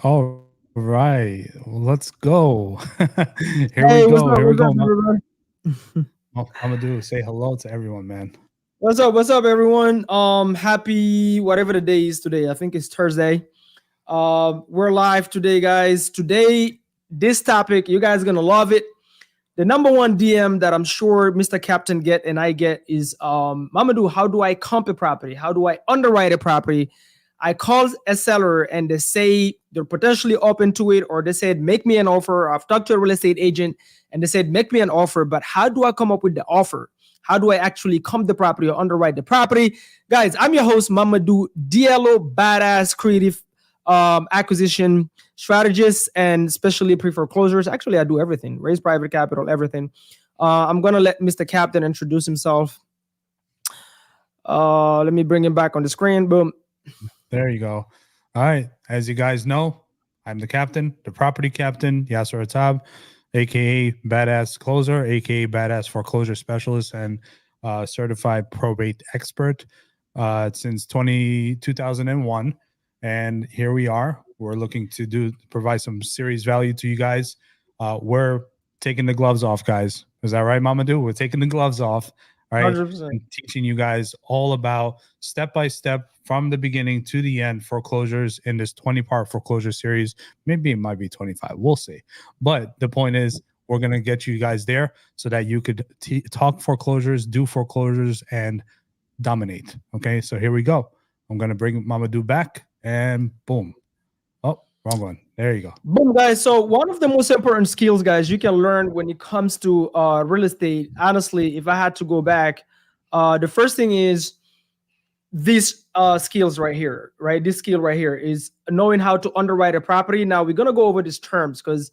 All right, let's go. Here we Hey, what's go. up? Here we What's up, go. everyone? I'm gonna do say hello to everyone, man. What's up? What's up, everyone? Happy whatever the day is today. I think it's Thursday. We're live today, guys. Today, this topic, you guys are gonna love it. The number one DM that I'm sure Mr. Captain get and I get is Mamadou, how do I comp a property? How do I underwrite a property? I called a seller and they say they're potentially open to it, or they said, make me an offer. I've talked to a real estate agent and they said, make me an offer, but how do I come up with the offer? How do I actually comp the property or underwrite the property? Guys, I'm your host, Mamadou Diallo, badass creative acquisition strategist, and especially pre-foreclosures. Actually, I do everything, raise private capital, everything. I'm going to let Mr. Captain introduce himself. Let me bring him back on the screen. Boom. There you go. All right, as you guys know, I'm the captain, the property captain, Yasser Atab, aka Badass Closer, aka Badass Foreclosure Specialist, and certified probate expert since 2001. And here we are. We're looking to provide some serious value to you guys. We're taking the gloves off, guys. Is that right, Mamadou? We're taking the gloves off, right? 100%. And teaching you guys all about step by step from the beginning to the end foreclosures in this 20-part foreclosure series. Maybe it might be 25. We'll see. But the point is, we're going to get you guys there so that you could talk foreclosures, do foreclosures, and dominate. Okay, so here we go. I'm going to bring Mamadou back, and boom. Oh, wrong one. There you go. Boom, guys. So one of the most important skills, guys, you can learn when it comes to real estate. Honestly, if I had to go back, the first thing is these skills right here, right? This skill right here is knowing how to underwrite a property. Now we're gonna go over these terms because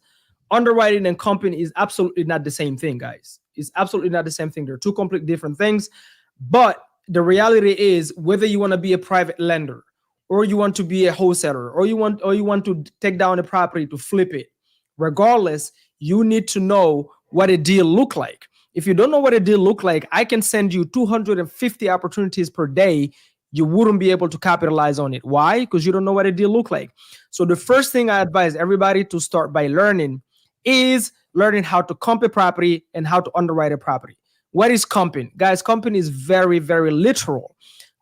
underwriting and comping is absolutely not the same thing, guys. It's absolutely not the same thing. They're two completely different things. But the reality is, whether you want to be a private lender, or you want to be a wholesaler, or you want to take down a property to flip it, regardless, you need to know what a deal look like. If you don't know what a deal look like, I can send you 250 opportunities per day. You wouldn't be able to capitalize on it. Why? Because you don't know what a deal look like. So the first thing I advise everybody to start by learning is learning how to comp a property and how to underwrite a property. What is comping? Guys, comping is very, very literal.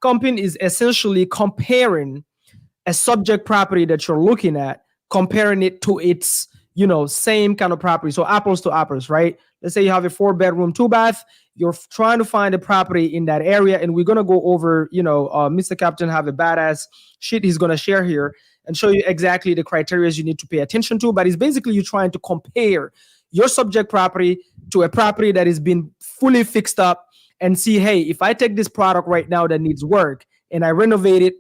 Comping is essentially comparing a subject property that you're looking at, comparing it to its, same kind of property. So apples to apples, right? Let's say you have a 4-bedroom, 2-bath. You're trying to find a property in that area, and we're gonna go over, Mr. Captain have a badass sheet he's gonna share here and show you exactly the criteria you need to pay attention to. But it's basically you trying to compare your subject property to a property that has been fully fixed up and see, hey, if I take this product right now that needs work and I renovate it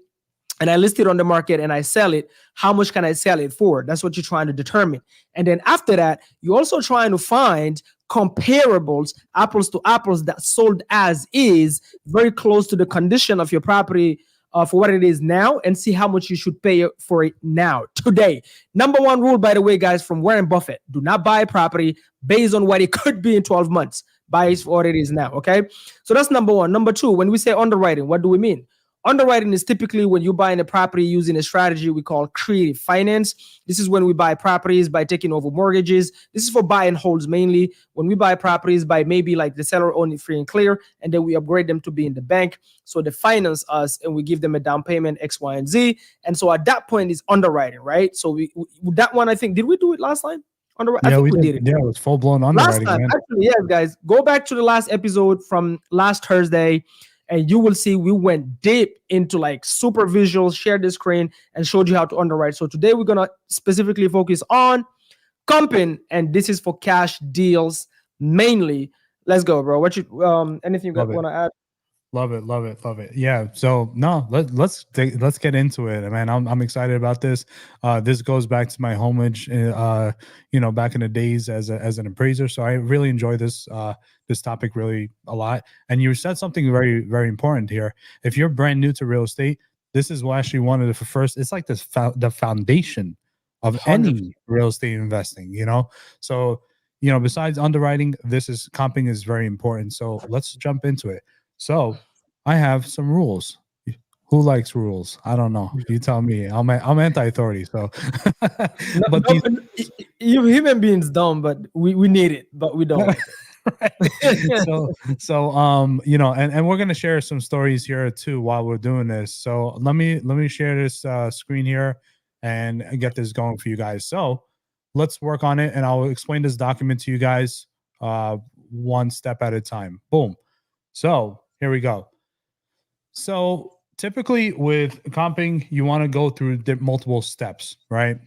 and I list it on the market and I sell it, how much can I sell it for? That's what you're trying to determine. And then after that, you're also trying to find comparables, apples to apples, that sold as is, very close to the condition of your property for what it is now, and see how much you should pay for it now, today. Number one rule, by the way, guys, from Warren Buffett: do not buy a property based on what it could be in 12 months. Buy it for what it is now, okay? So that's number one. Number two, when we say underwriting, what do we mean? Underwriting is typically when you're buying a property using a strategy we call creative finance. This is when we buy properties by taking over mortgages. This is for buy and holds mainly. When we buy properties by maybe like the seller own it free and clear, and then we upgrade them to be in the bank. So they finance us and we give them a down payment X, Y, and Z. And so at that point is underwriting, right? So we that one, I think, did we do it last time? I Yeah, think we we did. did it. Yeah, it was full blown Last underwriting, time, man. actually, yes, guys. Go back to the last episode from last Thursday, and you will see we went deep into like super visuals, shared the screen, and showed you how to underwrite. So today we're gonna specifically focus on comping, and this is for cash deals mainly. Let's go, bro. What you anything you Love it. want to add? Love it, love it, love it. Yeah. So no, let's get into it, man. I'm excited about this. This goes back to my homage, back in the days as an appraiser. So I really enjoy this topic really a lot. And you said something very very important here. If you're brand new to real estate, this is actually one of the first. It's like the foundation of 100%. any real estate investing. So besides underwriting, this is comping is very important. So let's jump into it. So I have some rules. Who likes rules? I don't know. You tell me. I'm anti-authority, so. No, But no, these, you human beings dumb, but we need it, but we don't like it. so you know, and we're gonna share some stories here too while we're doing this. So let me share this screen here and get this going for you guys. So let's work on it, and I'll explain this document to you guys one step at a time. Boom. So here we go. So typically with comping, you want to go through multiple steps, right?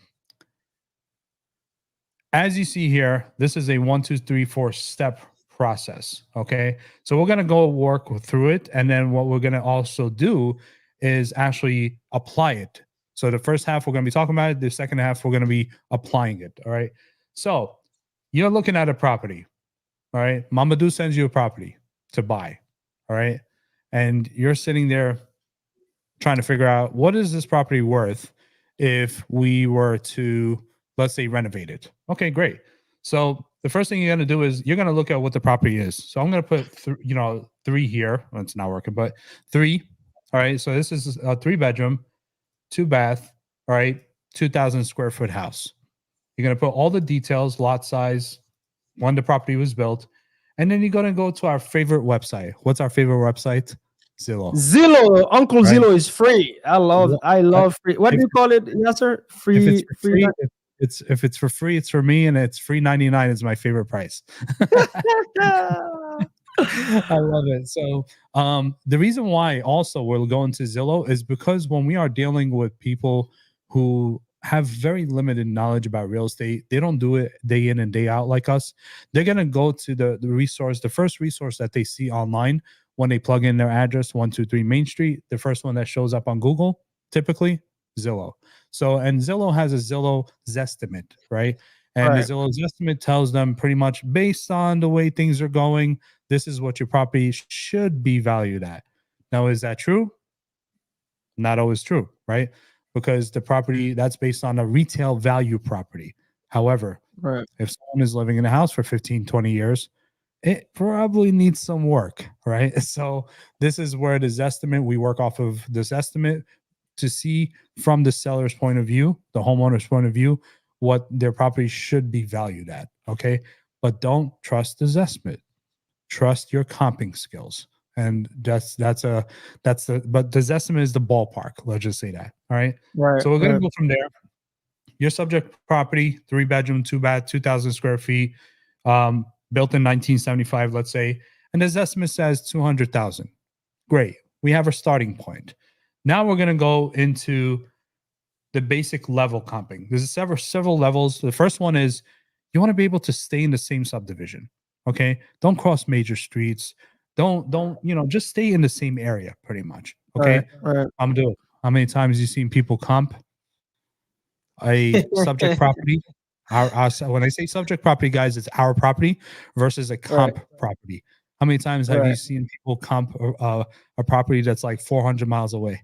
As you see here, this is a 1, 2, 3, 4 step process. Okay. So we're going to go work through it. And then what we're going to also do is actually apply it. So the first half, we're going to be talking about it. The second half, we're going to be applying it. All right. So you're looking at a property. All right. Mamadou sends you a property to buy. All right. And you're sitting there trying to figure out what is this property worth if we were to, let's say, renovate it. Okay, great. So the first thing you're going to do is you're going to look at what the property is. So I'm going to put 3 here. Well, it's not working, but 3. All right. So this is a 3-bedroom, 2-bath. All right. 2,000 square foot house. You're going to put all the details, lot size, when the property was built, and then you're going to go to our favorite website. What's our favorite website? Zillow. Zillow, Uncle Right. Zillow is free. I love free. What do if- you call it? Yes, sir. If Free. it's for free, if it's for free, it's for me, and it's $3.99 is my favorite price. I love it. So the reason why also we're going to Zillow is because when we are dealing with people who have very limited knowledge about real estate, they don't do it day in and day out like us. They're going to go to the resource, the first resource that they see online when they plug in their address, 123 Main Street, the first one that shows up on Google, typically Zillow. So, and Zillow has a Zillow Zestimate, right? And Right. the Zillow Zestimate tells them pretty much based on the way things are going, this is what your property should be valued at. Now, is that true? Not always true, right? Because the property that's based on a retail value property. However, Right. if someone is living in a house for 15, 20 years, it probably needs some work, right? So this is where this estimate, we work off of this estimate to see from the seller's point of view, the homeowner's point of view, what their property should be valued at. Okay. But don't trust the estimate. Trust your comping skills. And but the estimate is the ballpark. Let's just say that. All right. Right. So we're going to right. go from there. Your subject property, 3-bedroom, 2-bath, 2,000 square feet, built in 1975, let's say, and this estimate says 200,000. Great. We have our starting point. Now we're going to go into the basic level comping. There's several levels. The first one is you want to be able to stay in the same subdivision. Okay. Don't cross major streets. Don't, just stay in the same area pretty much. Okay. Right. I'm doing. How many times you seen people comp a subject property? When I say subject property, guys, it's our property versus a comp property. How many times have you seen people comp a property that's like 400 miles away?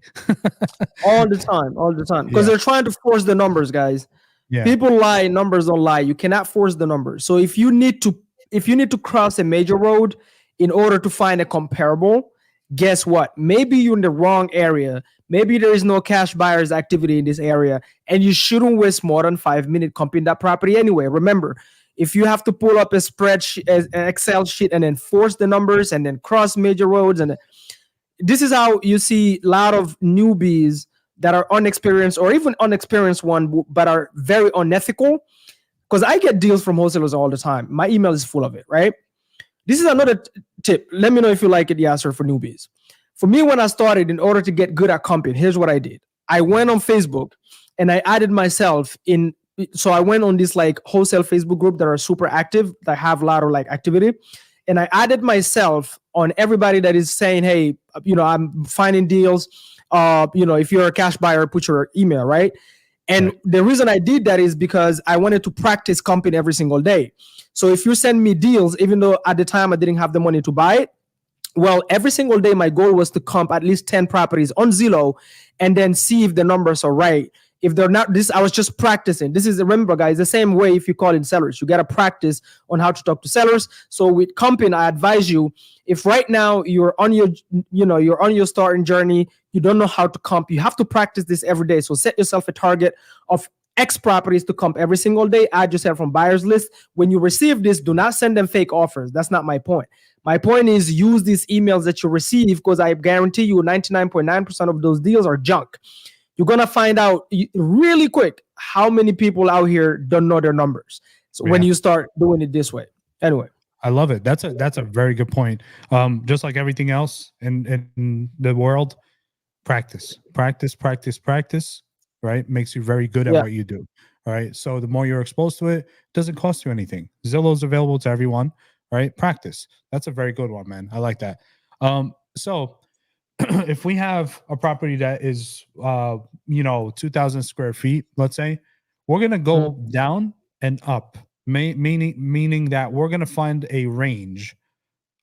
All the time. Because they're trying to force the numbers, guys. Yeah. People lie, numbers don't lie. You cannot force the numbers. So if you need to cross a major road in order to find a comparable, guess what? Maybe you're in the wrong area. Maybe there is no cash buyers activity in this area, and you shouldn't waste more than 5 minutes comping that property anyway. Remember, if you have to pull up a spreadsheet, an Excel sheet, and then force the numbers and then cross major roads, and this is how you see a lot of newbies that are unexperienced or even unexperienced one, but are very unethical. Because I get deals from wholesalers all the time. My email is full of it, right? This is another tip. Let me know if you like it, Yasser, for newbies. For me, when I started, in order to get good at comping, here's what I did. I went on Facebook and I added myself in. So I went on this like wholesale Facebook group that are super active, that have a lot of like activity. And I added myself on everybody that is saying, hey, I'm finding deals. If you're a cash buyer, put your email, right? And the reason I did that is because I wanted to practice comping every single day. So if you send me deals, even though at the time I didn't have the money to buy it, well, every single day my goal was to comp at least 10 properties on Zillow and then see if the numbers are right. If they're not this, I was just practicing. This is, remember, guys, the same way if you call in sellers, you got to practice on how to talk to sellers. So with comping, I advise you, if right now you're on your, you're on your starting journey, you don't know how to comp, you have to practice this every day. So set yourself a target of X properties to comp every single day. Add yourself from buyers list. When you receive this, do not send them fake offers. That's not my point. My point is use these emails that you receive, because I guarantee you 99.9% of those deals are junk. You're going to find out really quick how many people out here don't know their numbers. So when you start doing it this way. Anyway. I love it. That's a very good point. Just like everything else in the world, practice, right? Makes you very good at what you do. All right. So the more you're exposed to it, it doesn't cost you anything. Zillow's available to everyone, right? Practice. That's a very good one, man. I like that. So if we have a property that is 2,000 square feet, let's say, we're gonna go down and up, meaning that we're gonna find a range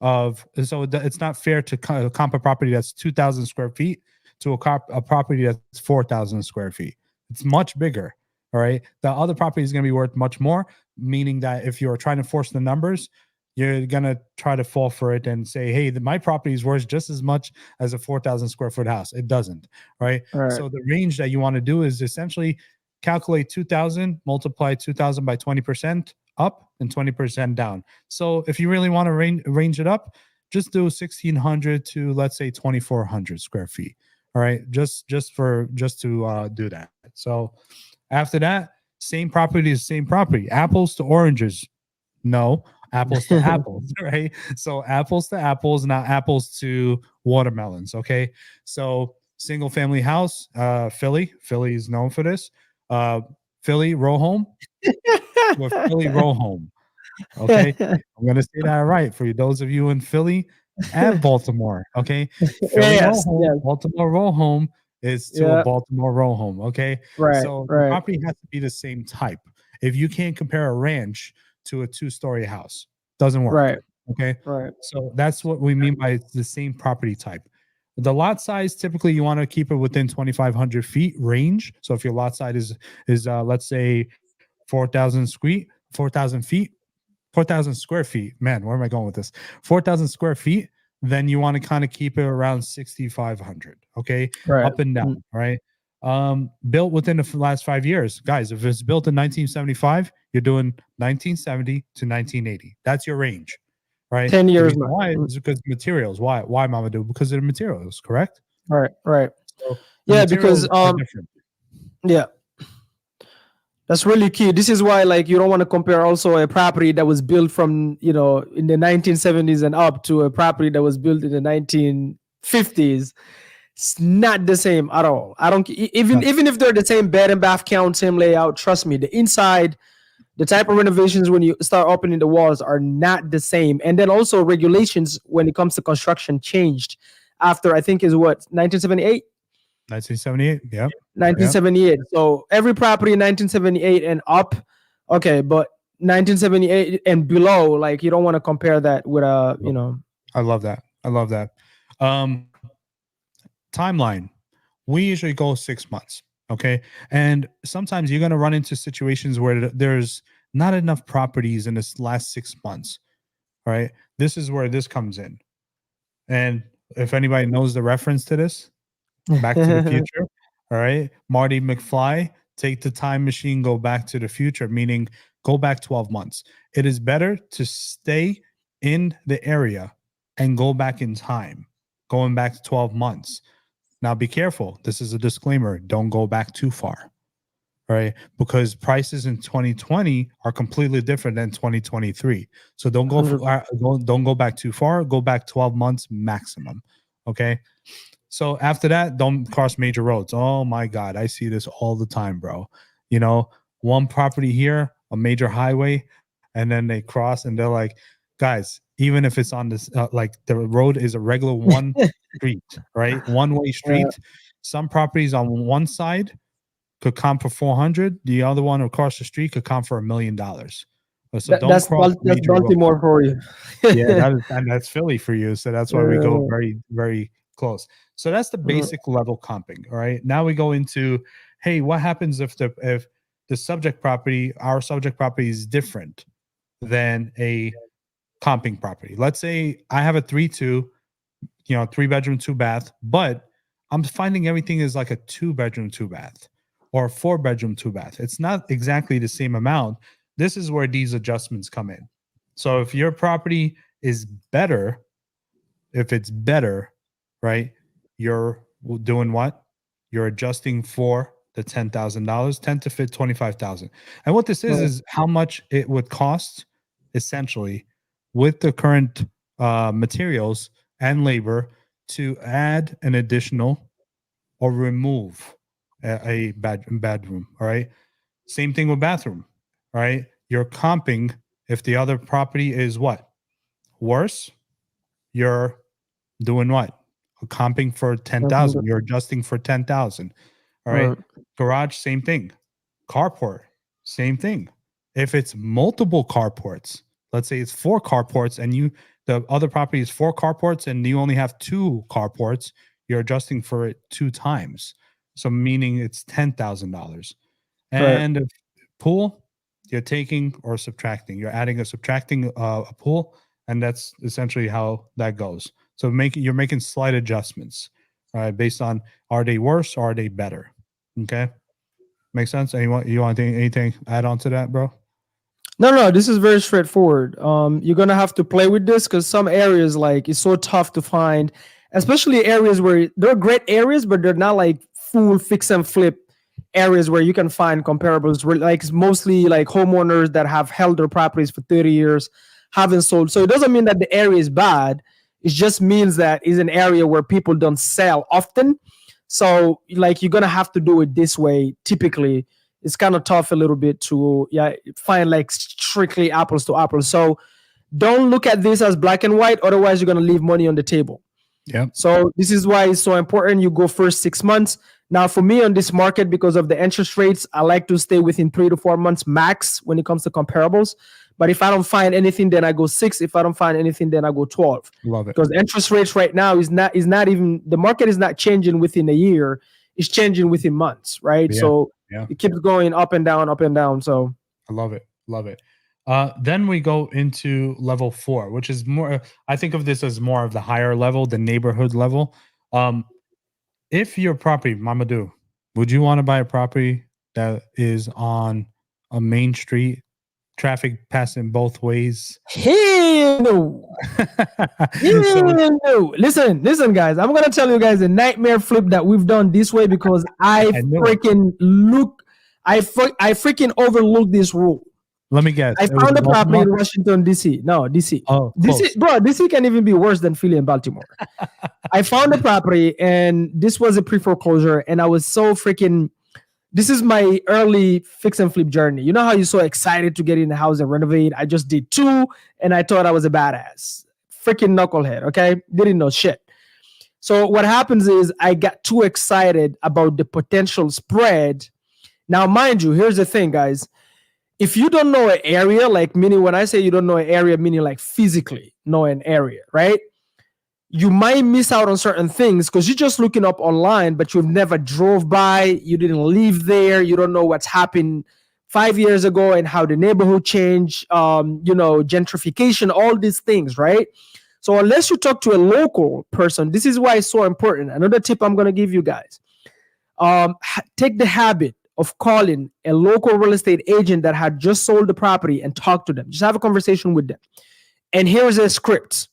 of, so it's not fair to comp a property that's 2,000 square feet to a property that's 4,000 square feet. It's much bigger. All right. The other property is going to be worth much more, meaning that if you're trying to force the numbers, you're going to try to fall for it and say, hey, my property is worth just as much as a 4,000 square foot house. It doesn't. Right. So the range that you want to do is essentially calculate 2,000, multiply 2,000 by 20% up and 20% down. So if you really want to range it up, just do 1,600 to, let's say, 2,400 square feet. All right, just to do that. So after that, same property is same property. Apples to oranges, no. Apples to apples, right? So apples to apples, not apples to watermelons. Okay, so single family house, Philly is known for this. Philly row home, or Philly row home. Okay, I'm gonna say that right for you, those of you in Philly and Baltimore. Okay, Philly row home, Baltimore row home is to a Baltimore row home. Okay, so the property has to be the same type. If you can't compare a ranch to a 2-story house, doesn't work. Okay, so that's what we mean by the same property type. The lot size, typically you want to keep it within 2,500 feet range. So if your lot size is let's say 4,000 feet, 4,000 square feet. Man, where am I going with this? 4,000 square feet. Then you want to kind of keep it around 6,500. Okay, up and down. Right. Built within the last 5 years, guys. If it's built in 1975, you're doing 1970 to 1980. That's your range, right? 10 years. Why? It's because materials. Why, Mamadou? Because of the materials. Correct. Right. So because yeah. That's really key. This is why, like, you don't want to compare also a property that was built from, in the 1970s and up to a property that was built in the 1950s. It's not the same at all. I don't even if they're the same bed and bath count, same layout. Trust me, the inside, the type of renovations when you start opening the walls are not the same. And then also regulations when it comes to construction changed after, I think, is what, 1978. 1978, yeah. 1978. Yep. So every property in 1978 and up, okay, but 1978 and below, like, you don't want to compare that with I love that. Timeline. We usually go 6 months, okay? And sometimes you're going to run into situations where there's not enough properties in this last 6 months, right? This is where this comes in. And if anybody knows the reference to this, Back to the Future. All right. Marty McFly, take the time machine, go back to the future, meaning go back 12 months. It is better to stay in the area and go back in time, going back 12 months. Now, be careful. This is a disclaimer. Don't go back too far. Right. Because prices in 2020 are completely different than 2023. So don't go back too far. Go back 12 months maximum. Okay. So after that, don't cross major roads. Oh my God, I see this all the time, bro. One property here, a major highway, and then they cross and they're like, guys, even if it's on this, like the road is a regular one street, right? One-way street. Some properties on one side could comp for 400. The other one across the street could comp for $1 million. So that's Baltimore for you. Yeah, that's Philly for you. So that's why we go very, very close. So that's the basic level comping. All right. Now we go into, hey, what happens if the subject property, our subject property, is different than a comping property? Let's say I have a 3-2, 3-bedroom, 2-bath, but I'm finding everything is like a 2-bedroom, 2-bath or a 4-bedroom, 2-bath. It's not exactly the same amount. This is where these adjustments come in. So if your property is better, if it's better, right, you're doing what? You're adjusting for the $10,000, 10 to fit 25,000. And what this is how much it would cost essentially with the current materials and labor to add an additional or remove a bedroom. All right. Same thing with bathroom. All right. You're comping if the other property is what? Worse, you're doing what? Comping for 10,000. You're adjusting for 10,000. All right. Garage, same thing. Carport, same thing. If it's multiple carports, let's say it's 4 carports and the other property is 4 carports and you only have 2 carports, you're adjusting for it 2 times. So meaning it's $10,000. And if pool, you're taking or subtracting. You're adding or subtracting a pool, and that's essentially how that goes. So you're making slight adjustments, based on are they worse or are they better? Okay, makes sense. You want anything add on to that, bro? No, this is very straightforward. You're gonna have to play with this because some areas like it's so tough to find, especially areas where they're great areas, but they're not like full fix and flip areas where you can find comparables. Where like it's mostly like homeowners that have held their properties for 30 years, haven't sold. So it doesn't mean that the area is bad. It just means that it's an area where people don't sell often. So like you're gonna have to do it this way typically. It's kind of tough a little bit to find like strictly apples to apples. So don't look at this as black and white. Otherwise, you're going to leave money on the table. Yeah. So this is why it's so important. You go first 6 months. Now, for me on this market, because of the interest rates, I like to stay within 3 to 4 months max when it comes to comparables. But if I don't find anything, then I go 6. If I don't find anything, then I go 12. Love it. Because interest rates right now is not even, the market is not changing within a year. It's changing within months, right? Yeah. So it keeps going up and down, up and down. So I love it. Love it. Then we go into level 4, which is more, I think of this as more of the higher level, the neighborhood level. If your property, Mamadou, would you want to buy a property that is on a main street, traffic passing both ways? Hell no. Hell no. Listen, guys. I'm gonna tell you guys a nightmare flip that we've done this way because I freaking overlooked this rule. Let me guess. I found a property in Washington, D.C. No, D.C. Oh, DC, bro, DC can even be worse than Philly and Baltimore. I found a property and this was a pre-foreclosure and I was so freaking, this is my early fix and flip journey. You know how you're so excited to get in the house and renovate? I just did 2 and I thought I was a badass. Freaking knucklehead, okay? Didn't know shit. So what happens is I got too excited about the potential spread. Now, mind you, here's the thing, guys. If you don't know an area, like meaning when I say you don't know an area, meaning like physically know an area, right? You might miss out on certain things because you're just looking up online, but you've never drove by, you didn't live there, you don't know what's happened 5 years ago and how the neighborhood changed, gentrification, all these things, right? So unless you talk to a local person, this is why it's so important. Another tip I'm going to give you guys, take the habit of calling a local real estate agent that had just sold the property and talk to them. Just have a conversation with them. And here's a script.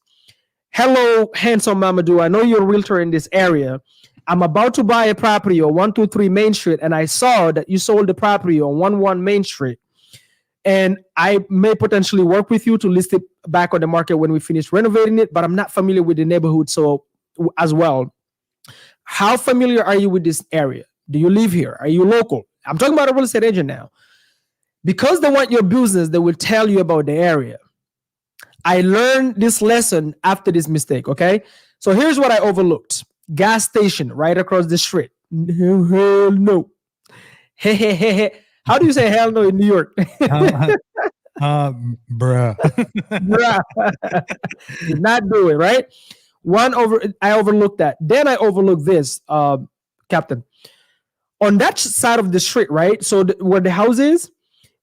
Hello, handsome Mamadou. I know you're a realtor in this area. I'm about to buy a property on 123 Main Street, and I saw that you sold the property on 11 Main Street. And I may potentially work with you to list it back on the market when we finish renovating it, but I'm not familiar with the neighborhood so as well. How familiar are you with this area? Do you live here? Are you local? I'm talking about a real estate agent now. Because they want your business, they will tell you about the area. I learned this lesson after this mistake, okay? So here's what I overlooked. Gas station right across the street. Hell no. How do you say hell no in New York? Bruh. Bruh. Did not do it, right? I overlooked that. Then I overlooked this, Captain. on that side of the street, right? So where the house is,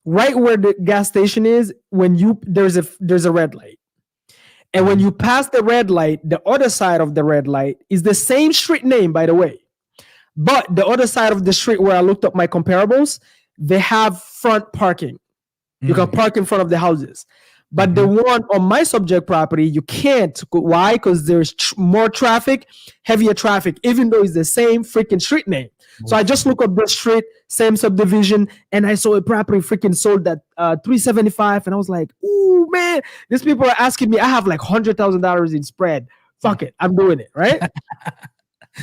right where the gas station is, when you there's a red light. And when you pass the red light, the other side of the red light is the same street name, by the way. But the other side of the street where I looked up my comparables, they have front parking. You can park in front of the houses. But the one on my subject property, you can't. Why? Because there's more traffic, heavier traffic, even though it's the same freaking street name. So I just look up the street, same subdivision, and I saw a property freaking sold at 375, and I was like, "Ooh, man, these people are asking me. I have like $100,000 in spread. Fuck it, I'm doing it, right?"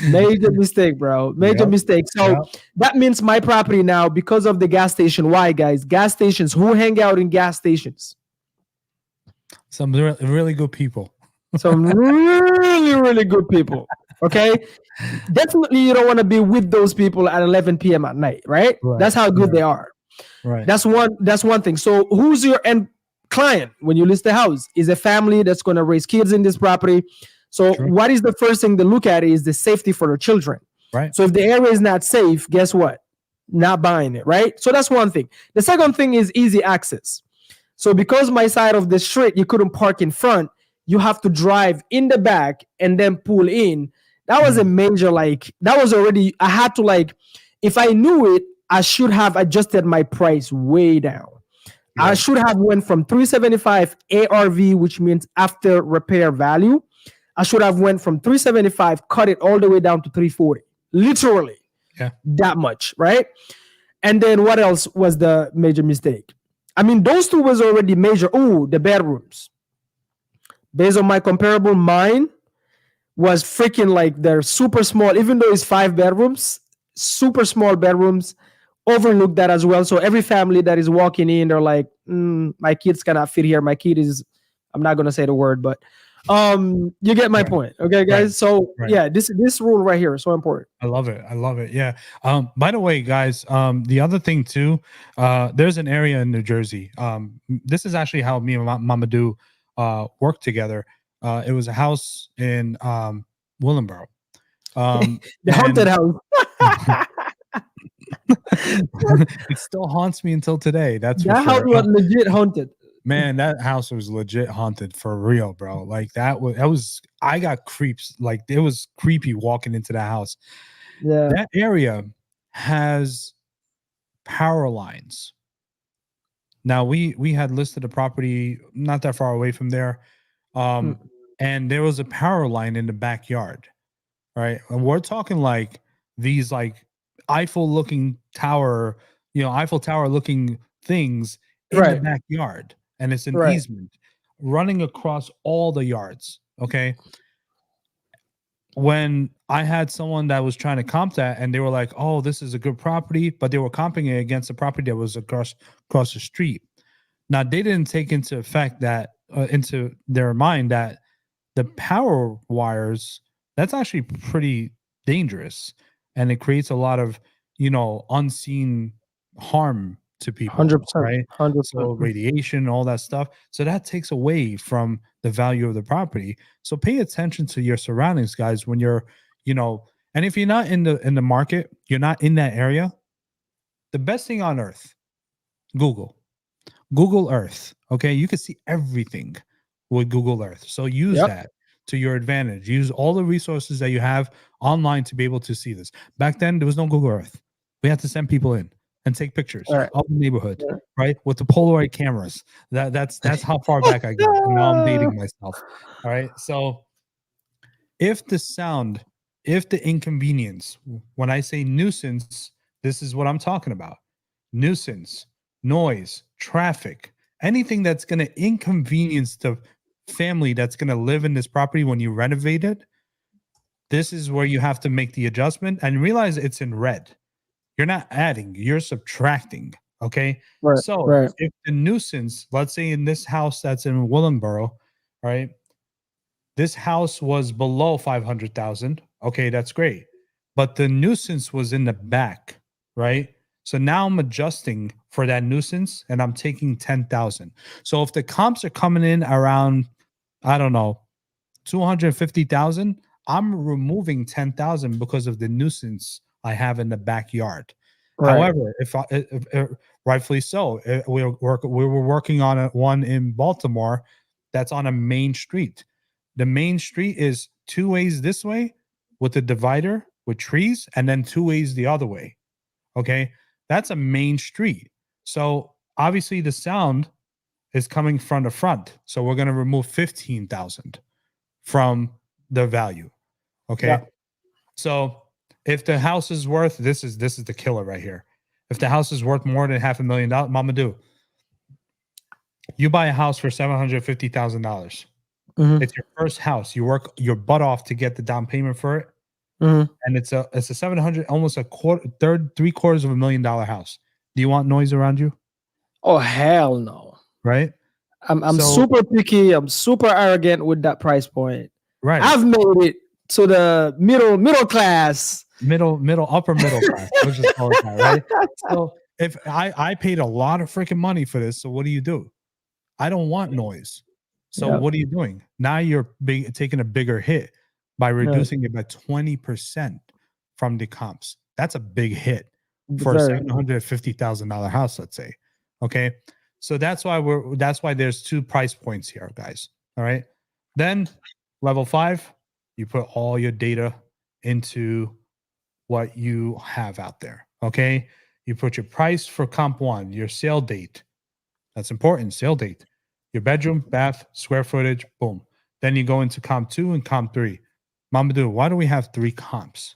Major mistake, bro. Major mistake. So that means my property now, because of the gas station. Why, guys? Gas stations. Who hang out in gas stations? Some really good people. Some really good people. Okay. Definitely you don't want to be with those people at 11 p.m. at night, right? That's how good they are. Right. That's one thing. So who's your end client when you list the house? Is a family that's going to raise kids in this property. So what is the first thing to look at is the safety for the children. Right. So if the area is not safe, guess what? Not buying it, right? So that's one thing. The second thing is easy access. So because my side of the street, you couldn't park in front, you have to drive in the back and then pull in. That was a major, that was already, I had to if I knew it, I should have adjusted my price way down. I should have went from 375 ARV, which means after repair value. I should have went from 375, cut it all the way down to 340, literally. That much, right? And then what else was the major mistake? I mean, those two was already major. Oh, the bedrooms. Based on my comparable, mine was freaking they're super small, even though it's 5 bedrooms, super small bedrooms. Overlook that as well. So every family that is walking in, they're like, my kids cannot fit here. My kid is, I'm not going to say the word, but you get my point. Okay, guys. So yeah, this rule right here is so important. I love it. Yeah. By the way, guys, the other thing too, there's an area in New Jersey. This is actually how me and Mamadou worked together. It was a house in Willenboro. The haunted house. It still haunts me until today. That's that for house sure. was legit haunted. Man, that house was legit haunted for real, bro. Like that was I got creeps. Like it was creepy walking into that house. Yeah. That area has power lines. Now we had listed a property not that far away from there. And there was a power line in the backyard. Right. And we're talking like these Eiffel looking tower, Eiffel Tower looking things in the backyard. And it's an easement running across all the yards. Okay. When I had someone that was trying to comp that and they were like, oh, this is a good property, but they were comping it against the property that was across the street. Now they didn't take into effect that into their mind that the power wires, that's actually pretty dangerous. And it creates a lot of, unseen harm to people. 100%. Right? 100%. So radiation, all that stuff. So that takes away from the value of the property. So pay attention to your surroundings, guys, when you're, and if you're not in the market, you're not in that area, the best thing on earth, Google Earth. Okay. You can see everything with Google Earth. So use that to your advantage. Use all the resources that you have online to be able to see this. Back then, there was no Google Earth. We had to send people in and take pictures of the neighborhood, right? With the Polaroid cameras. That's how far back I go. And now I'm dating myself. All right. So if the inconvenience, when I say nuisance, this is what I'm talking about. Nuisance, noise, traffic, anything that's going to inconvenience the family that's going to live in this property when you renovate it, this is where you have to make the adjustment and realize it's in red. You're not adding, you're subtracting. Okay. If the nuisance, let's say in this house that's in Willenboro, right? This house was below 500,000. Okay. That's great. But the nuisance was in the back, right? So now I'm adjusting for that nuisance and I'm taking 10,000. So if the comps are coming in around, I don't know, 250,000, I'm removing 10,000 because of the nuisance I have in the backyard. Right. However, if rightfully so, we were working on one in Baltimore that's on a main street. The main street is two ways this way with a divider with trees, and then two ways the other way. Okay, that's a main street. So obviously the sound is coming from the front. So we're going to remove 15,000 from the value. Okay. Yeah. So if the house is worth, this is the killer right here. If the house is worth more than $500,000, Mamadou, you buy a house for $750,000. Mhm. It's your first house. You work your butt off to get the down payment for it, Mhm. and it's a 700, almost a quarter, $3/4 of $1 million house. Do you want noise around you? Oh hell no. Right. I'm So super picky. I'm super arrogant with that price point. right, I've made it to the middle class. upper middle class. Let's just call it that, right? So if I paid a lot of freaking money for this, so what do? I don't want noise. So Yeah. what are you doing? Now you're taking a bigger hit by reducing it by 20% from the comps. That's a big hit for a Very. $750,000 house, let's say. Okay. So that's why there's two price points here, guys. All right. Then level 5, you put all your data into what you have out there. Okay. You put your price for comp 1, your sale date. That's important. Sale date, your bedroom, bath, square footage, boom. Then you go into comp 2 and comp 3. Mamadou, why do we have 3 comps?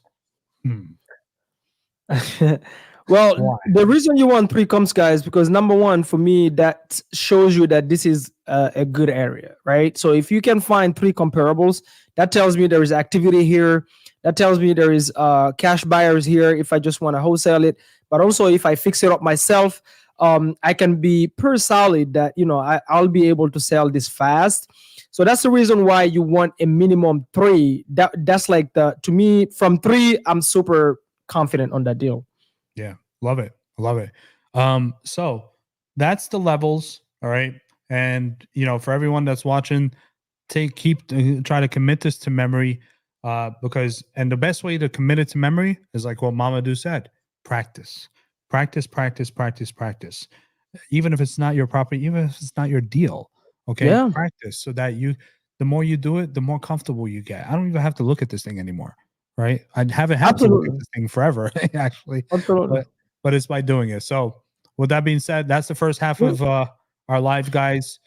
Well, Why? the reason you want 3 comps, guys, because number one, for me, that shows you that this is a good area, right? So if you can find 3 comparables, that tells me there is activity here. That tells me there is cash buyers here if I just want to wholesale it. But also if I fix it up myself, I can be per solid that, I'll be able to sell this fast. So that's the reason why you want a minimum 3. That's like to me, from 3, I'm super confident on that deal. Yeah, love it. Love it. So that's the levels, all right? And for everyone that's watching, try to commit this to memory, because the best way to commit it to memory is like what Mamadou said: practice, practice, practice, practice, practice. Even if it's not your property, even if it's not your deal, okay, Yeah. practice so that the more you do it, the more comfortable you get. I don't even have to look at this thing anymore, right? I haven't had to look at Absolutely. this thing forever, actually, Absolutely. but it's by doing it. So, with that being said, that's the first half Yeah. of our live, guys.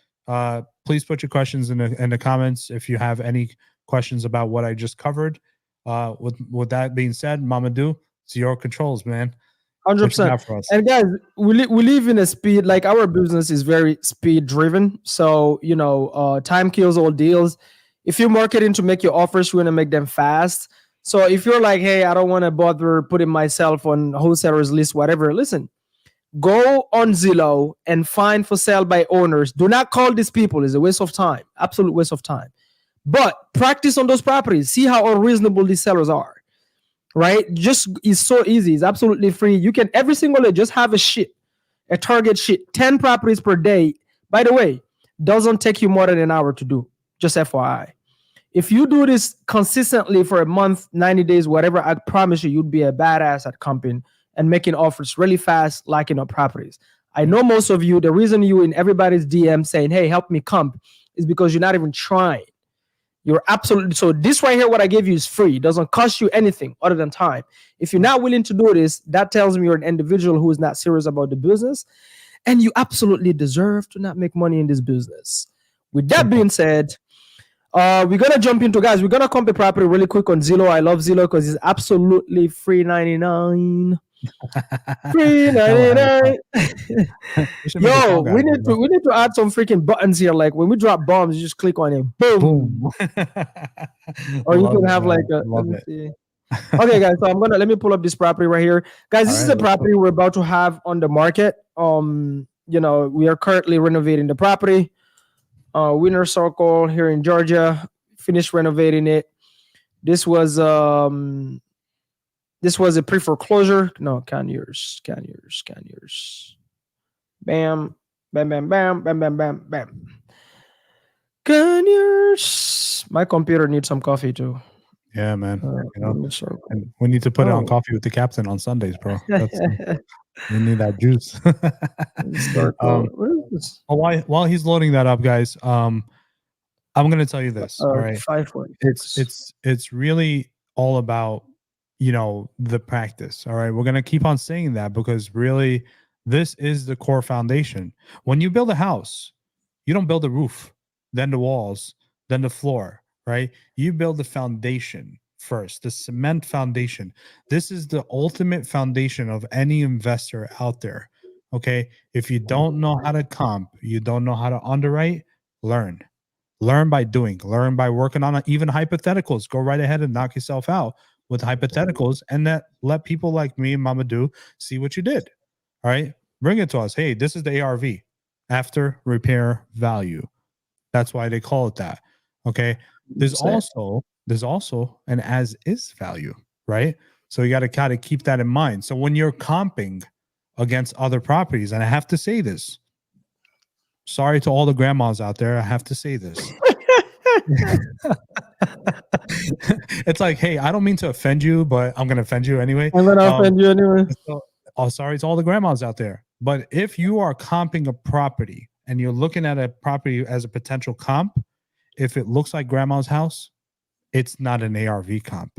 Please put your questions in the comments if you have any questions about what I just covered. With that being said, Mamadou, it's your controls, man. What you 100%. got for us? And guys, we live in a speed, like our business is very speed driven. So, time kills all deals. If you're marketing to make your offers, you want to make them fast. So if you're like, hey, I don't want to bother putting myself on wholesalers list, whatever, listen, go on Zillow and find for sale by owners. Do not call these people. It's a waste of time. Absolute waste of time. But practice on those properties. See how unreasonable these sellers are. Right? Just it's so easy. It's absolutely free. You can every single day just have a target sheet, 10 properties per day. By the way, doesn't take you more than an hour to do. Just FYI. If you do this consistently for a month, 90 days, whatever, I promise you'd be a badass at comping and making offers really fast, locking up properties. I know most of you, the reason you in everybody's DM saying, hey, help me comp, is because you're not even trying. You're absolutely, so this right here, what I gave you is free. It doesn't cost you anything other than time. If you're not willing to do this, that tells me you're an individual who is not serious about the business, and you absolutely deserve to not make money in this business. With that being said, we're gonna jump into, guys. We're gonna comp a property really quick on Zillow. I love Zillow because it's absolutely free 99. Free 99. Yo, we need to add some freaking buttons here. Like when we drop bombs, you just click on it. Boom. Or you can have like a, let me see. Okay, guys. So let me pull up this property right here. Guys, this is a property we're about to have on the market. We are currently renovating the property. Winter Circle here in Georgia. Finished renovating it. This was a pre-foreclosure. No, Conyers. Bam, bam, bam, bam, bam, bam, bam, bam. Conyers. My computer needs some coffee too. Yeah, man. Let me circle. And we need to put it on Oh. coffee with the captain on Sundays, bro. We need that juice. Circle. What is this? While he's loading that up, guys, I'm gonna tell you this. All right, 5.6. it's really all about the practice. All right, we're gonna keep on saying that because really, this is the core foundation. When you build a house, you don't build the roof, then the walls, then the floor. Right? You build the foundation first, the cement foundation. This is the ultimate foundation of any investor out there. Okay. If you don't know how to comp, you don't know how to underwrite, learn. Learn by doing, learn by working on it. Even hypotheticals. Go right ahead and knock yourself out with hypotheticals and let people like me and Mamadou see what you did. All right. Bring it to us. Hey, this is the ARV, after repair value. That's why they call it that. Okay. There's also an as is value, right? So you got to kind of keep that in mind. So when you're comping against other properties, and I have to say this, sorry to all the grandmas out there, I have to say this. It's like, hey, I don't mean to offend you, but I'm going to offend you anyway. I'm going to offend you anyway. So, sorry to all the grandmas out there. But if you are comping a property and you're looking at a property as a potential comp, if it looks like grandma's house, it's not an ARV comp.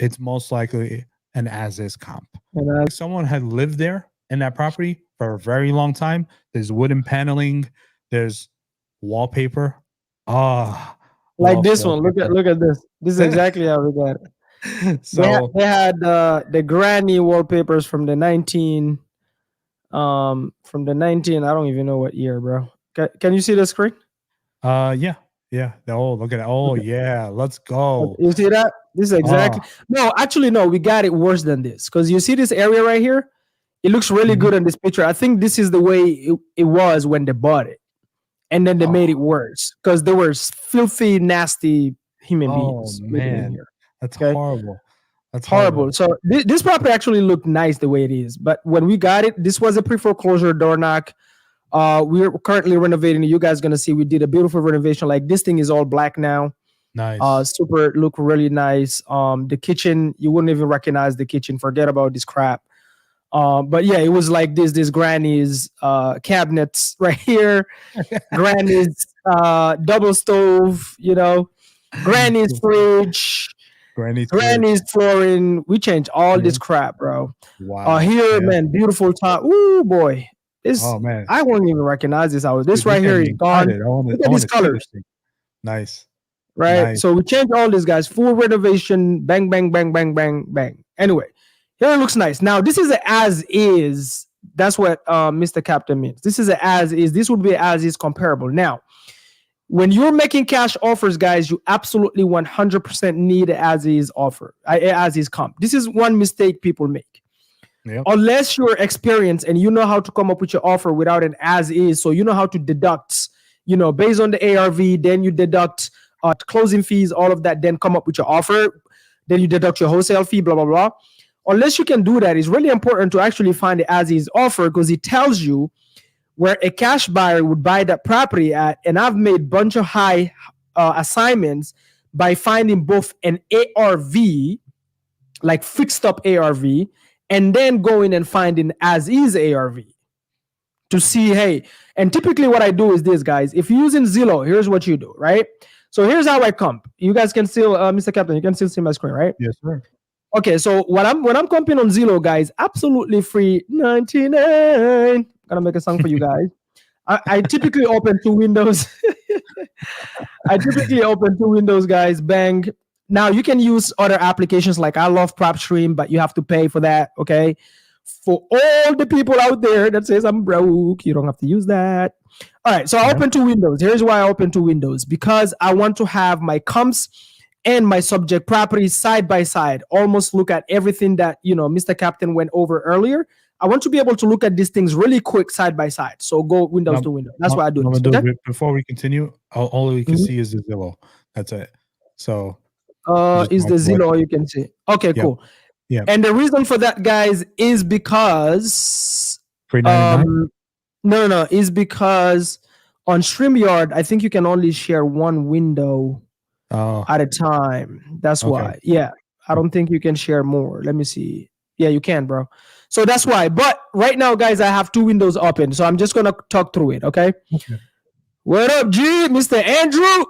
It's most likely an as-is comp. If someone had lived there in that property for a very long time, there's wooden paneling, there's wallpaper. Like this one. Look at this. This is exactly how we got it. So they had the granny wallpapers from the 19. I don't even know what year, bro. Can you see the screen? Yeah. Oh, look at that. Oh, yeah. Let's go. You see that? This is exactly. No, actually, no. We got it worse than this because you see this area right here. It looks really good in this picture. I think this is the way it was when they bought it, and then they made it worse because there were filthy, nasty human beings. Oh man, here. That's horrible. That's horrible. So this property actually looked nice the way it is, but when we got it, this was a pre-foreclosure door knock. We're currently renovating it. You guys gonna see we did a beautiful renovation. Like this thing is all black now. Nice. Super look really nice. The kitchen, you wouldn't even recognize the kitchen. Forget about this crap. But yeah, it was like this granny's cabinets right here, granny's double stove, granny's fridge, granny's flooring. We changed all this crap, bro. Wow. Here, man, beautiful top. Ooh, boy. Oh man, I wouldn't even recognize this house. This right here is gone. Look at these colors. Nice. Right. Nice. So we changed all this, guys. Full renovation. Bang, bang, bang, bang, bang, bang. Anyway, here it looks nice. Now this is an as is. That's what Mr. Captain means. This is an as is. This would be as is comparable. Now, when you're making cash offers, guys, you absolutely 100% need an as is offer, as is comp. This is one mistake people make. Yep. Unless you're experienced and you know how to come up with your offer without an as is, so you know how to deduct, based on the ARV, then you deduct closing fees, all of that, then come up with your offer, then you deduct your wholesale fee, blah, blah, blah. Unless you can do that, it's really important to actually find the as is offer because it tells you where a cash buyer would buy that property at. And I've made a bunch of high assignments by finding both an ARV, like fixed up ARV, and then going and finding as is ARV to see, hey, and typically what I do is this, guys. If you're using Zillow, here's what you do, right? So here's how I comp. You guys can still, Mr. Captain, you can still see my screen, right? Yes, sir. Okay, so when I'm comping on Zillow, guys, absolutely free, 99. Gonna make a song for you guys. I typically open two windows. Guys. Bang. Now you can use other applications like I love PropStream, but you have to pay for that. Okay. For all the people out there that says I'm broke, you don't have to use that. All right. So I open two windows. Here's why I open two windows, because I want to have my comps and my subject properties side by side, almost look at everything that, Mr. Captain went over earlier. I want to be able to look at these things really quick side by side. So go windows to window. That's why I do this. Okay? Before we continue, all we can see is the Zillow. That's it. So is the Zillow you can see. Okay, cool. Yeah. And the reason for that, guys, is because is because on StreamYard, I think you can only share one window. Oh, at a time. That's okay. why. Yeah. I don't think you can share more. Let me see. Yeah, you can, bro. So that's why. But right now, guys, I have 2 windows open. So I'm just going to talk through it. Okay. Okay. What up, G? Mr. Andrew?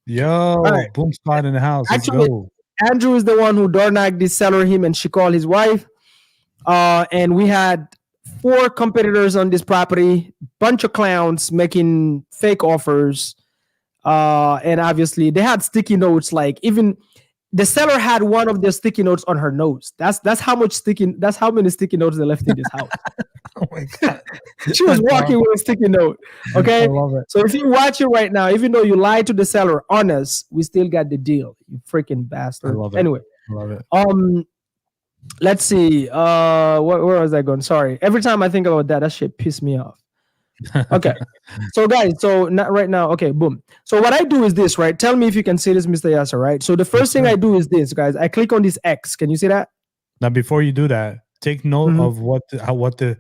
Yo, All right. boom spot in the house. Let's Actually, go. Andrew is the one who door knocked this seller him and she called his wife. And we had 4 competitors on this property, bunch of clowns making fake offers. And obviously they had sticky notes, like even the seller had one of the sticky notes on her nose. That's how many sticky notes they left in this house. Oh my god. She was walking with a sticky note. Okay. I love it. So if you watch it right now, even though you lied to the seller on us, we still got the deal. You freaking bastard. I love it. Anyway. I love it. Let's see. Where was I going? Sorry. Every time I think about that shit pissed me off. Okay. So guys, so not right now. Okay, boom. So what I do is this, right? Tell me if you can see this, Mr. Yasser, right? So the first thing I do is this, guys. I click on this X. Can you see that? Now, before you do that, take note Mhm. of what the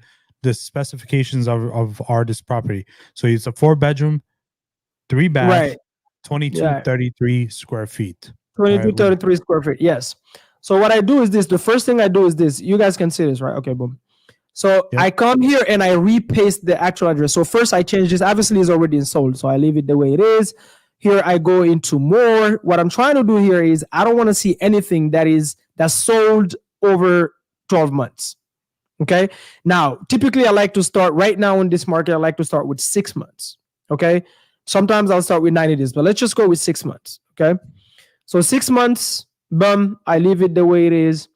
specifications of this property. So it's a 4-bedroom, 3-bath, Right. 2233 square feet. 2233 square feet. Yes. So what I do is this. The first thing I do is this. You guys can see this, right? Okay, boom. So Yep. I come here and I repaste the actual address. So first I change this. Obviously, it's already installed, so I leave it the way it is. Here I go into more. What I'm trying to do here is I don't want to see anything that's sold over 12 months. Okay. Now, typically I like to start right now in this market. I like to start with 6 months. Okay. Sometimes I'll start with 90 days, but let's just go with 6 months. Okay. So 6 months, boom, I leave it the way it is.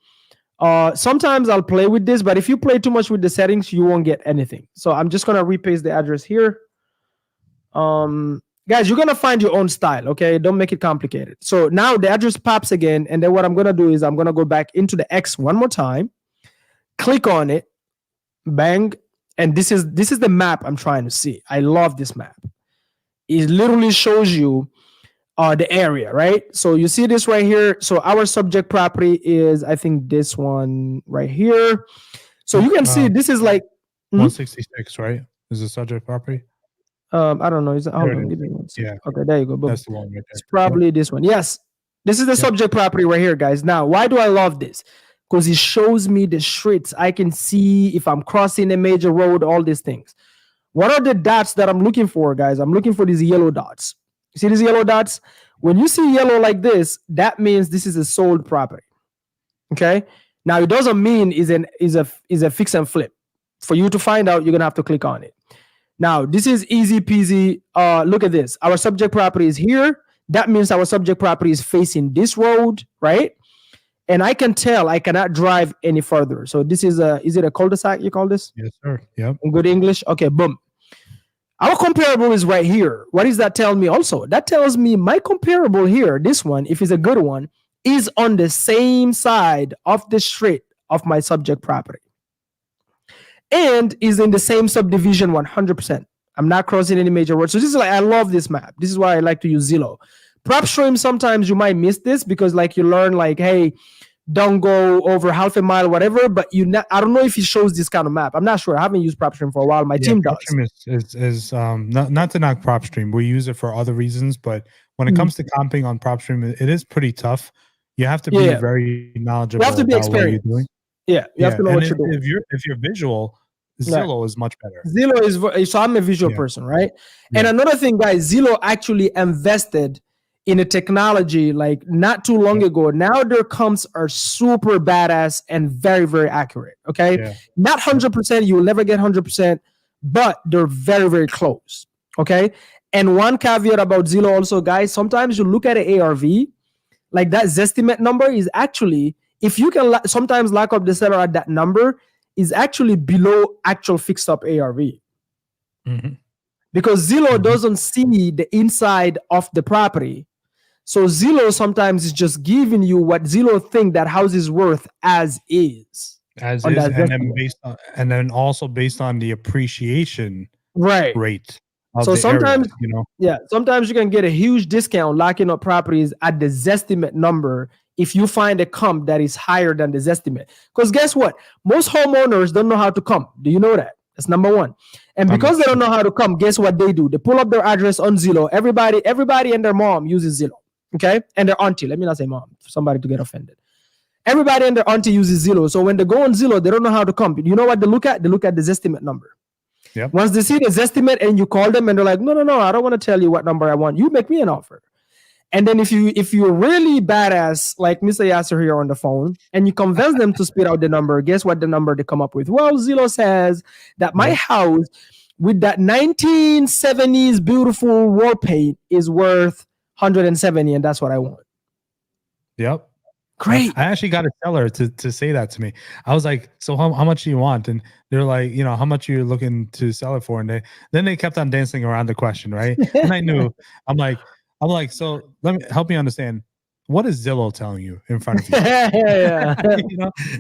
Sometimes I'll play with this, but if you play too much with the settings, you won't get anything. So I'm just gonna repaste the address here. Guys, you're gonna find your own style, okay? Don't make it complicated. So now the address pops again, and then what I'm gonna do is I'm gonna go back into the X one more time, click on it, bang, and this is the map I'm trying to see. I love this map. It literally shows you the area, right? So you see this right here. So our subject property is, I think, this one right here. So you can see this is like 166, right? Is the subject property? I don't know. Hold There it on, is. give me one second. Yeah. Okay, there you go. Boom. That's the one right there. It's probably this one. Yes, this is the subject property right here, guys. Now, why do I love this? Because it shows me the streets. I can see if I'm crossing a major road, all these things. What are the dots that I'm looking for, guys? I'm looking for these yellow dots. You see these yellow dots? When you see yellow like this, that means this is a sold property. Okay. Now it doesn't mean is a fix and flip. For you to find out, you're gonna have to click on it. Now this is easy peasy. Look at this. Our subject property is here. That means our subject property is facing this road, right? And I can tell I cannot drive any further. So this is it a cul-de-sac you call this? Yes, sir. Yep. In good English. Okay, boom. Our comparable is right here. What does that tell me also? That tells me my comparable here, this one, if it's a good one, is on the same side of the street of my subject property and is in the same subdivision 100%. I'm not crossing any major roads. So this is like, I love this map. This is why I like to use Zillow. PropStream, sometimes you might miss this because like you learn like, hey, don't go over half a mile, whatever. But I don't know if it shows this kind of map. I'm not sure. I haven't used PropStream for a while. My team does. PropStream is not to knock PropStream. We use it for other reasons, but when it comes to comping on PropStream, it is pretty tough. You have to be very knowledgeable. You have to be experienced. Yeah, you have to know what you're doing. If you're visual, Zillow is much better. Zillow is so I'm a visual person, right? And another thing, guys, Zillow actually invested in a technology like not too long ago. Now their comps are super badass and very, very accurate. Okay. Not 100%. You will never get 100%, but they're very, very close. Okay. And one caveat about Zillow also, guys, sometimes you look at an ARV, like that Zestimate number is actually, if you can sometimes lock up the seller at that number, is actually below actual fixed up ARV. Because Zillow doesn't see the inside of the property. So Zillow sometimes is just giving you what Zillow think that house is worth as is. And then also based on the appreciation rate. So sometimes, sometimes you can get a huge discount locking up properties at the Zestimate number if you find a comp that is higher than the Zestimate. Because guess what? Most homeowners don't know how to comp. Do you know that? That's number one. And because they don't know how to comp, guess what they do? They pull up their address on Zillow. Everybody and their mom uses Zillow. okay, and their auntie. Let me not say mom, for somebody to get offended. Everybody and their auntie uses Zillow. So when they go on Zillow, they don't know how to compute. You know what they look at? They look at the Zestimate number. Yep. Once they see the Zestimate and you call them and they're like, no, I don't want to tell you what number I want. You make me an offer. And then if you're really badass, like Mr. Yasser here on the phone, and you convince them to spit out the number, guess what the number they come up with? Well, Zillow says that my house with that 1970s beautiful wall paint is worth 170, and that's what I want. Yep. Great. I actually got a seller to say that to me. I was like, so how much do you want? And they're like, how much are you looking to sell it for? And then they kept on dancing around the question, right? And I knew, I'm like, so let me help me understand. What is Zillow telling you in front of you? Yeah.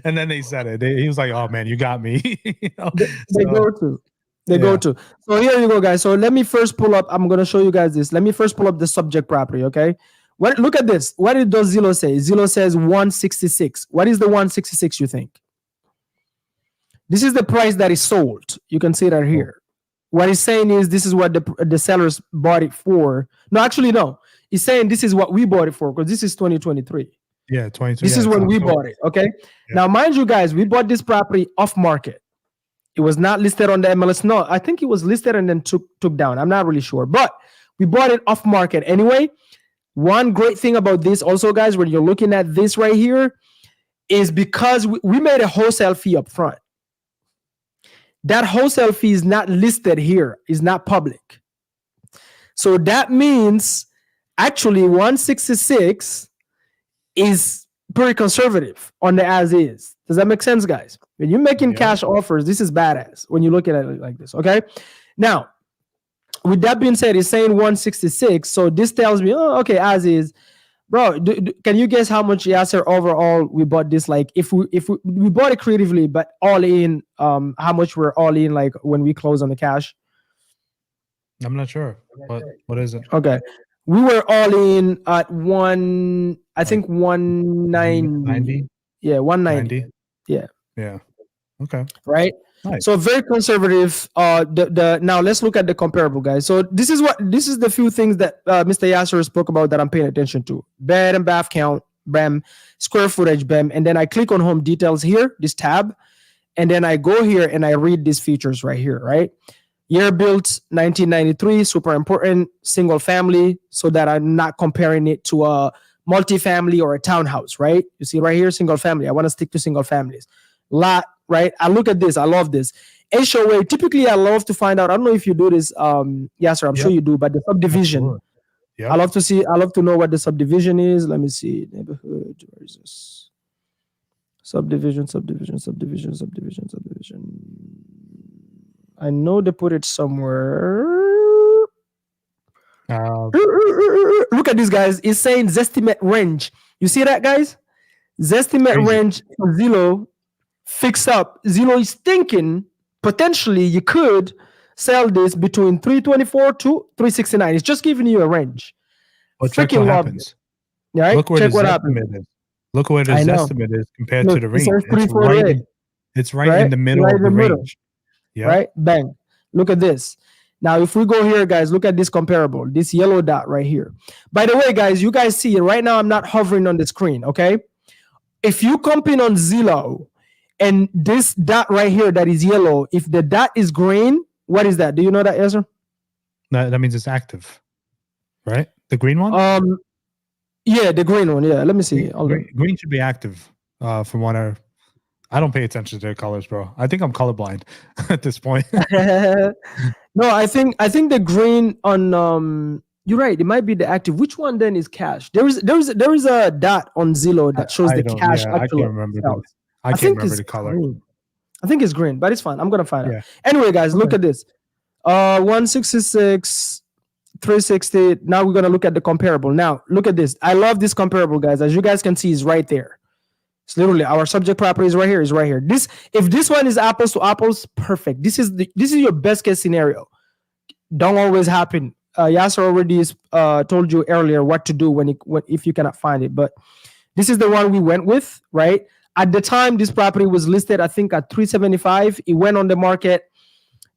And then they said it. He was like, oh man, you got me. They go to. So here you go, guys. So let me first pull up. I'm going to show you guys this. Let me first pull up the subject property, okay? Look at this. What does Zillow say? Zillow says 166. What is the 166 you think? This is the price that is sold. You can see that here. What he's saying is this is what the sellers bought it for. No, actually, no. He's saying this is what we bought it for because this is 2023. Yeah, 2023. This is when we bought it, okay? Yeah. Now, mind you guys, we bought this property off market. It was not listed on the MLS. No, I think it was listed and then took down. I'm not really sure. But we bought it off market anyway. One great thing about this also, guys, when you're looking at this right here, is because we made a wholesale fee up front. That wholesale fee is not listed here, is not public. So that means actually 166 is pretty conservative on the as is. Does that make sense, guys? When you're making cash offers, this is badass when you look at it like this, okay? Now, with that being said, it's saying 166. So this tells me, oh, okay, as is. Bro, can you guess how much Yasser overall we bought this? Like if we bought it creatively, but all in, how much we're all in like when we close on the cash? I'm not sure. What is it? Okay. We were all in at 190. Yeah, 190. Yeah. Okay. Right. Nice. So very conservative. Now let's look at the comparable, guys. So this is the few things that Mr. Yasser spoke about that I'm paying attention to: bed and bath count, BEM, square footage, BEM, and then I click on home details here, this tab, and then I go here and I read these features right here, right? Year built 1993, super important, single family, so that I'm not comparing it to a multifamily or a townhouse, right? You see right here, single family. I want to stick to single families. Lot. Right, I look at this. I love this. HOA. Typically, I love to find out. I don't know if you do this, Yasser. I'm sure you do. But the subdivision. Yep. I love to know what the subdivision is. Let me see. Neighborhood. Where is this? Subdivision. I know they put it somewhere. Look at this, guys. It's saying Zestimate range. You see that, guys? Zestimate range for Zillow. Fix up. Zillow is thinking potentially you could sell this between 324 to 369. It's just giving you a range. Well, check what happens. Right? Look where check what happens. Look where the estimate is compared to the range. It's right in the middle of the range. Yeah. Right? Bang. Look at this. Now, if we go here, guys, look at this comparable. This yellow dot right here. By the way, guys, you guys see it right now. I'm not hovering on the screen. Okay. If you come in on Zillow, and this dot right here that is yellow, if the dot is green, what is that? Do you know that, Ezra? That means it's active, right? The green one? Yeah, the green one. Yeah, let me see. Green should be active. From what I don't pay attention to their colors, bro. I think I'm colorblind at this point. No, I think the green on you're right. It might be the active. Which one then is cash? There is a dot on Zillow that shows the cash. I can't remember. I can't remember the color. Green. I think it's green, but it's fine. I'm gonna find out. Anyway, guys, look at this. 166, 360. Now we're gonna look at the comparable. Now look at this. I love this comparable, guys. As you guys can see, is right there. It's literally our subject property is right here. Is right here. If this one is apples to apples, perfect. This is your best case scenario. Don't always happen. Yasser already told you earlier what to do if you cannot find it, but this is the one we went with, right? At the time, this property was listed, I think, at 375. It went on the market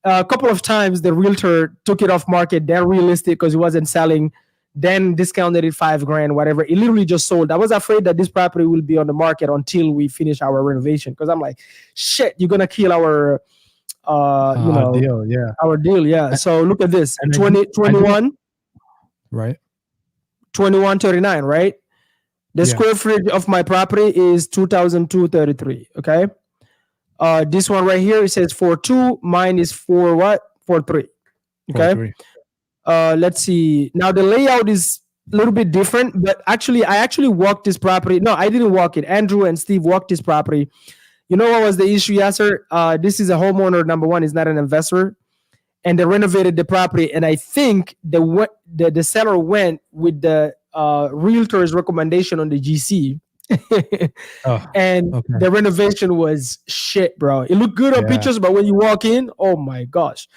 a couple of times. The realtor took it off market. They're realistic because it wasn't selling. then discounted it $5,000, whatever. It literally just sold. I was afraid that this property will be on the market until we finish our renovation, because I'm like, shit, you're gonna kill our deal. Yeah. our deal. Yeah. So look at this. And 21 right. 2139, right? The Yeah. square footage of my property is 2,233. Okay. This one right here, it says 4.2. Mine is 4.3. Okay. 43. Let's see. Now the layout is a little bit different, but I actually walked this property. No, I didn't walk it. Andrew and Steve walked this property. You know what was the issue, Yasser? This is a homeowner. Number one, is not an investor, and they renovated the property. And I think the seller went with the realtor's recommendation on the GC. And okay. the renovation was shit, bro. It looked good on Yeah. pictures, but when you walk in, oh my gosh.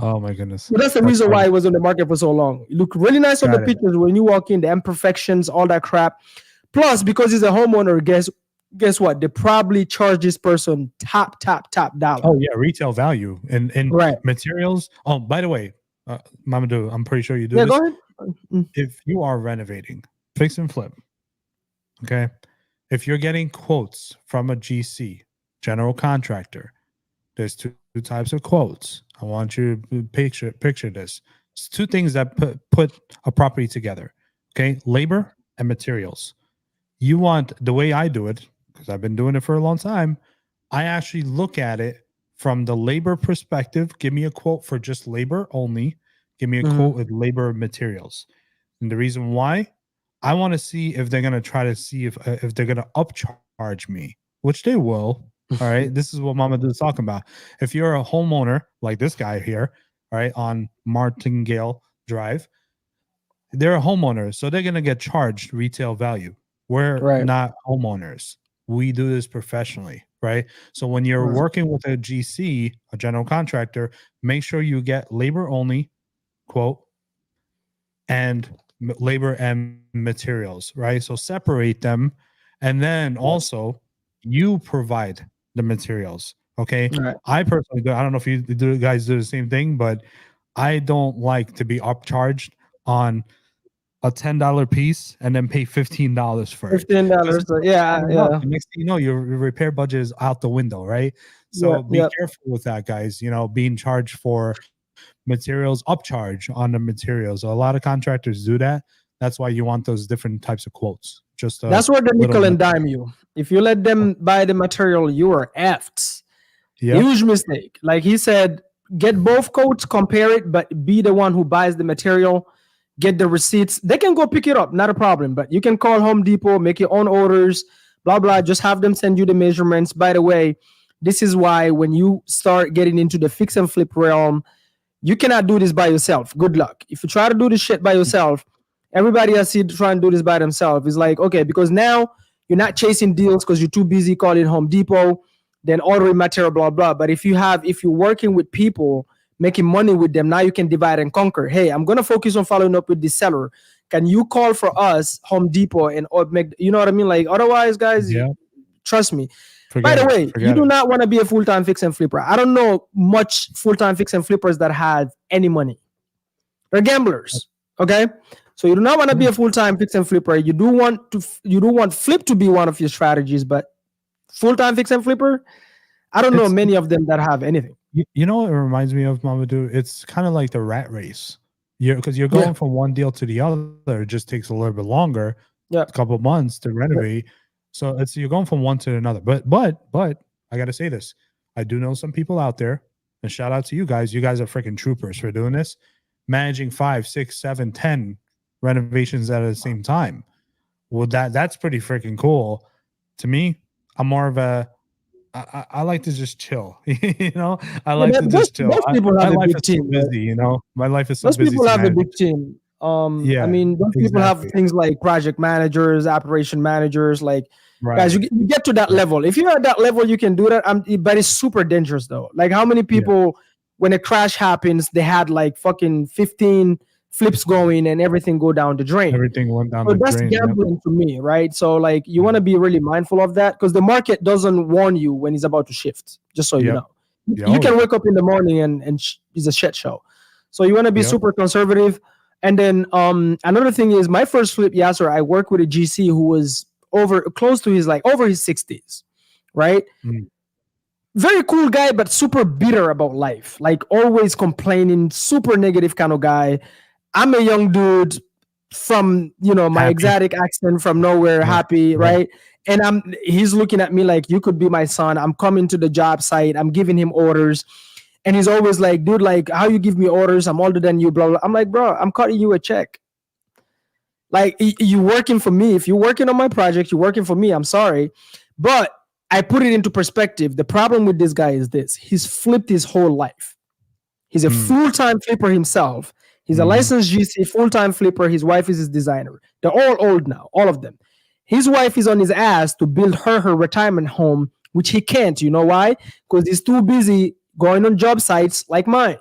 Oh my goodness. So that's the reason why it was on the market for so long. It looked really nice on the pictures. When you walk in, the imperfections, all that crap. Plus, because he's a homeowner, guess what? They probably charge this person top dollar. Oh yeah, retail value and Right. materials. Oh, by the way, Mamadou, I'm pretty sure you do Yeah, this. go ahead. If you are renovating, fix and flip, okay? If you're getting quotes from a GC, general contractor, there's two types of quotes. I want you to picture this. It's two things that put a property together, okay? Labor and materials. You want, the way I do it, because I've been doing it for a long time, I actually look at it from the labor perspective. Give me a quote for just labor only. Give me a quote with labor and materials. And the reason why, I want to see if they're going to try to see if they're going to upcharge me, which they will. All right. This is what Mamadou is talking about. If you're a homeowner like this guy here, all right, on Martingale Drive, they're a homeowner, so they're going to get charged retail value. We're not homeowners. We do this professionally, right? So when you're working with a GC, a general contractor, make sure you get labor only quote and labor and materials, right? So separate them, and then also you provide the materials. Okay. Right. I personally do. I don't know if you guys do the same thing, but I don't like to be upcharged on a $10 piece and then pay $15 for it. $15. Yeah. Next thing you know, your repair budget is out the window, right? So be careful with that, guys. You know, being charged for materials, upcharge on the materials. So a lot of contractors do that. That's why you want those different types of quotes. Just that's where the nickel and dime you. If you let them buy the material, you are effed. Yep. Huge mistake. Like he said, get both quotes, compare it, but be the one who buys the material. Get the receipts. They can go pick it up, not a problem. But you can call Home Depot, make your own orders, blah, blah. Just have them send you the measurements. By the way, this is why when you start getting into the fix and flip realm, you cannot do this by yourself. Good luck. If you try to do this shit by yourself, everybody I see trying to do this by themselves is like, okay, because now you're not chasing deals because you're too busy calling Home Depot, then ordering material, blah, blah. But if you're working with people, making money with them, now you can divide and conquer. Hey, I'm going to focus on following up with this seller. Can you call for us, Home Depot, and make, you know what I mean? Like, otherwise, guys, trust me. By the way, you do not want to be a full-time fix and flipper. I don't know much full-time fix and flippers that have any money. They're gamblers, okay? So you do not want to be a full-time fix and flipper. You do want flip to be one of your strategies, but full-time fix and flipper, I don't know many of them that have anything. You know what it reminds me of, Mamadou? It's kind of like the rat race. Because you're going from one deal to the other. It just takes a little bit longer, a couple of months to renovate. So you're going from one to another. But I got to say this. I do know some people out there, and shout out to you guys. You guys are freaking troopers for doing this. Managing 5, 6, 7, 10 renovations at the same time. Well, that's pretty freaking cool. To me, I'm more of a I like to just chill, you know. I like to just chill. Most people have a big team. Busy, you know. My life is so busy. Most people have a big team. I mean, those people have things like project managers, operation managers. Like, guys, you get to that level. If you're at that level, you can do that. But it's super dangerous, though. Like, how many people, when a crash happens, they had like fucking 15 flips going and everything go down the drain. Everything went down the drain. That's gambling to me, right? So like you want to be really mindful of that because the market doesn't warn you when it's about to shift, just so you know. You can wake up in the morning and it's a shit show. So you want to be super conservative. And then another thing is my first flip, Yasser, I worked with a GC who was close to his over his 60s, right? Mm. Very cool guy, but super bitter about life, like always complaining, super negative kind of guy. I'm a young dude from my Happy. exotic accent from nowhere, Yeah. happy, right? And he's looking at me like, you could be my son. I'm coming to the job site, I'm giving him orders. And he's always like, dude, like, how you give me orders? I'm older than you, blah, blah. I'm like, bro, I'm cutting you a check. Like, you working for me. If you're working on my project, you're working for me. I'm sorry. But I put it into perspective. The problem with this guy is this. He's flipped his whole life. He's a full-time flipper himself. He's a licensed GC, full-time flipper. His wife is his designer. They're all old now, all of them. His wife is on his ass to build her retirement home, which he can't. You know why? Because he's too busy going on job sites like mine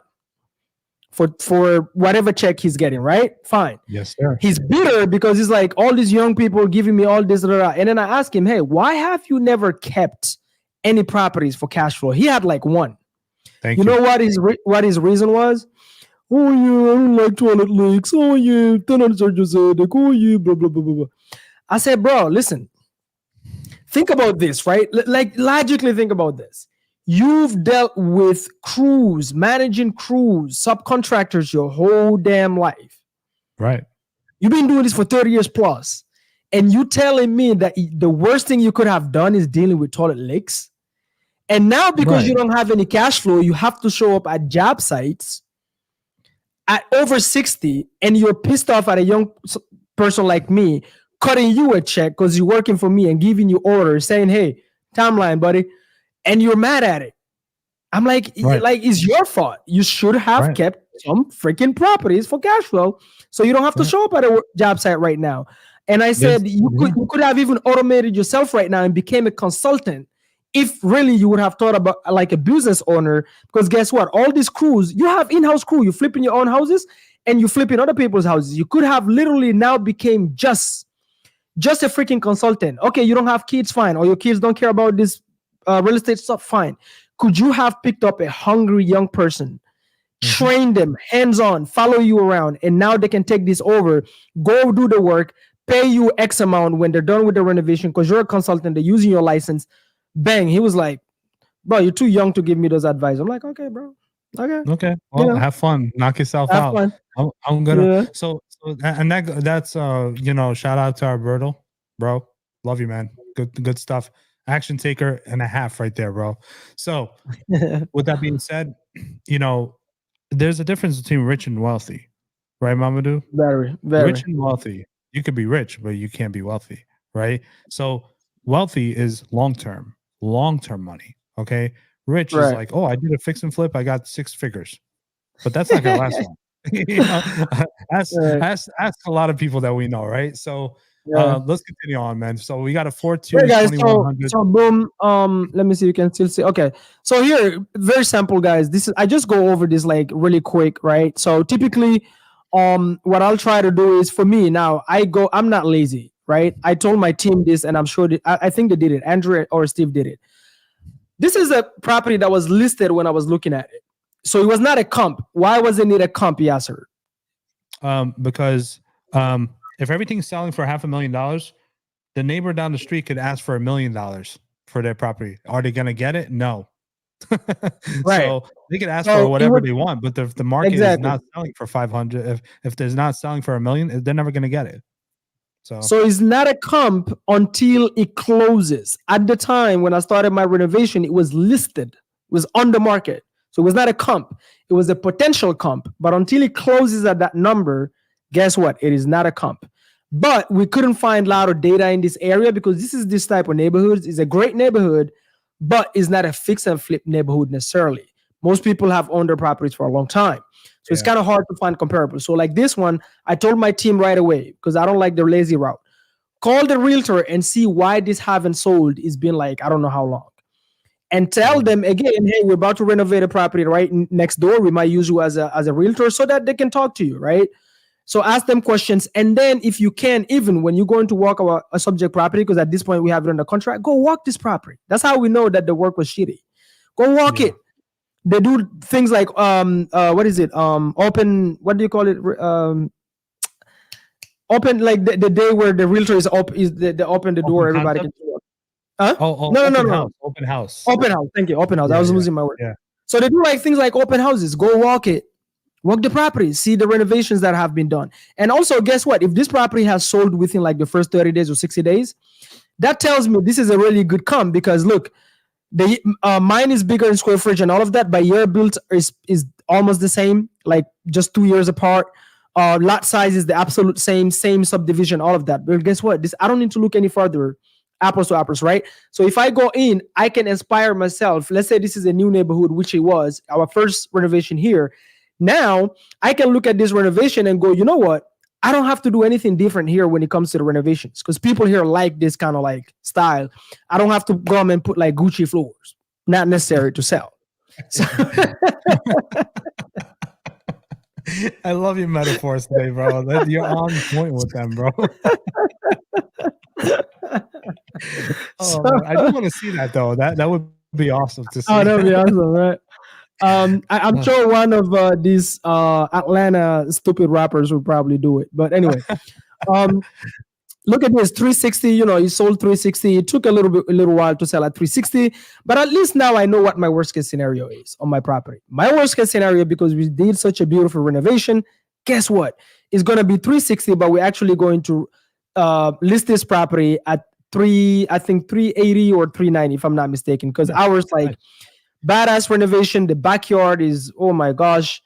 for whatever check he's getting, right? Fine. Yes, sir. He's bitter because he's like, all these young people giving me all this, blah, blah. And then I ask him, hey, why have you never kept any properties for cash flow? He had like one. Thank you. You know what his reason was? Oh yeah, I don't like toilet leaks. Oh yeah, tenants are just oh yeah, blah blah blah blah blah. I said, bro, listen. Think about this, right? Like logically think about this. You've dealt with crews, managing crews, subcontractors your whole damn life. Right. You've been doing this for 30 years plus. And you telling me that the worst thing you could have done is dealing with toilet leaks? And now because you don't have any cash flow, you have to show up at job sites at over 60 and you're pissed off at a young person like me cutting you a check because you're working for me and giving you orders saying, hey, timeline, buddy. And you're mad at it. I'm like, it's your fault. You should have kept some freaking properties for cash flow so you don't have to show up at a job site right now. And I said, you could have even automated yourself right now and became a consultant if really you would have thought about like a business owner. Because guess what? All these crews, you have in-house crew. You're flipping your own houses and you're flipping other people's houses. You could have literally now became just a freaking consultant. Okay, you don't have kids, fine. Or your kids don't care about this real estate stuff, fine. Could you have picked up a hungry young person, train them hands-on, follow you around, and now they can take this over, go do the work, pay you X amount when they're done with the renovation because you're a consultant, they're using your license. Bang. He was like, bro, you're too young to give me those advice. I'm like, okay, bro. Okay. Well, have fun. Knock yourself out. Fun. I'm gonna so and that's shout out to Alberto, bro. Love you, man. Good stuff. Action taker and a half right there, bro. So with that being said, there's a difference between rich and wealthy, right, Mamadou? Very. Rich and wealthy. You could be rich, but you can't be wealthy, right? So wealthy is long-term money. Okay. Rich is like, oh, I did a fix and flip. I got 6 figures, but that's not going to last long. Ask a lot of people that we know. Right. So let's continue on, man. So we got a 4-2. Guys, so boom. Let me see. You can still see. Okay. So here, very simple, guys. I just go over this like really quick. Right. So typically, what I'll try to do is for me now, I'm not lazy. Right. I told my team this and I'm sure I think they did it. Andrew or Steve did it. This is a property that was listed when I was looking at it. So it was not a comp. Why wasn't it a comp, Yasser? Because if everything's selling for $500,000, the neighbor down the street could ask for $1 million for their property. Are they going to get it? No. So they could ask for whatever they want, but the market is not selling for 500. If there's not selling for $1 million, they're never going to get it. So it's not a comp until it closes. At the time when I started my renovation, it was listed, it was on the market. So it was not a comp. It was a potential comp. But until it closes at that number, guess what? It is not a comp. But we couldn't find a lot of data in this area because this type of neighborhood is a great neighborhood, but it's not a fix and flip neighborhood necessarily. Most people have owned their properties for a long time. So it's kind of hard to find comparables. So like this one, I told my team right away, because I don't like the lazy route. Call the realtor and see why this haven't sold. It's been like, I don't know how long. And tell them again, hey, we're about to renovate a property right next door. We might use you as a realtor so that they can talk to you, right? So ask them questions. And then if you can, even when you're going to walk a subject property, because at this point we have it under contract, go walk this property. That's how we know that the work was shitty. Go walk it. They do things like what is it? Open, what do you call it? Open like the day where the realtor is up is the open the door, Open everybody concept. can show up. Huh? Oh, No, no, no, open no. house. Open house. Open house. Thank you. Open house. I Yeah, was yeah, losing my word. yeah. So they do like things like open houses. Go walk it. Walk the property, see the renovations that have been done. And also, guess what? If this property has sold within like the first 30 days or 60 days, that tells me this is a really good comp because look, the mine is bigger in square footage and all of that, but year built is almost the same, like just 2 years apart. Lot size is the absolute same subdivision, all of that. But guess what? This I don't need to look any further. Apples to apples, right? So if I go in, I can inspire myself. Let's say this is a new neighborhood, which it was our first renovation here. Now I can look at this renovation and go, you know what? I don't have to do anything different here when it comes to the renovations because people here like this kind of like style. I don't have to go and put like Gucci floors, not necessary to sell. So I love your metaphors today, bro. You're on point with them, bro. Oh, man. I do want to see that though. That would be awesome to see. Oh, that would be awesome, right? I'm sure one of these Atlanta stupid rappers would probably do it. But anyway, look at this 360. You know, he sold 360. It took a little while to sell at 360, but at least now I know what my worst case scenario is on my property. My worst case scenario, because we did such a beautiful renovation, guess what? It's going to be 360, but we're actually going to list this property at 380 or 390, if I'm not mistaken, because ours like badass renovation. The backyard is, oh my gosh.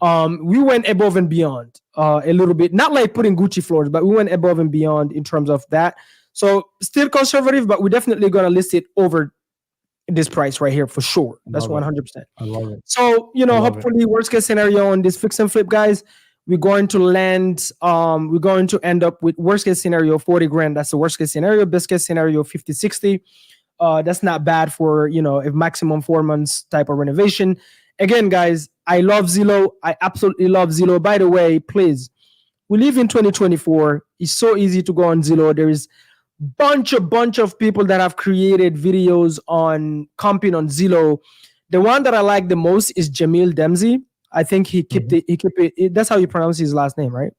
We went above and beyond a little bit, not like putting Gucci floors, but we went above and beyond in terms of that. So still conservative, but we're definitely going to list it over this price right here for sure. That's 100%. I love it. So, you know, hopefully worst case scenario on this fix and flip, guys, we're going to land, we're going to end up with worst case scenario, 40 grand. That's the worst case scenario. Best case scenario, 50, 60. That's not bad for, you know, a maximum 4 months type of renovation. Again, guys, I love Zillow. I absolutely love Zillow. By the way, please, we live in 2024. It's so easy to go on Zillow. There is bunch of people that have created videos on comping on Zillow. The one that I like the most is Jamil Demzi. I think he kept it. That's how you pronounce his last name, right?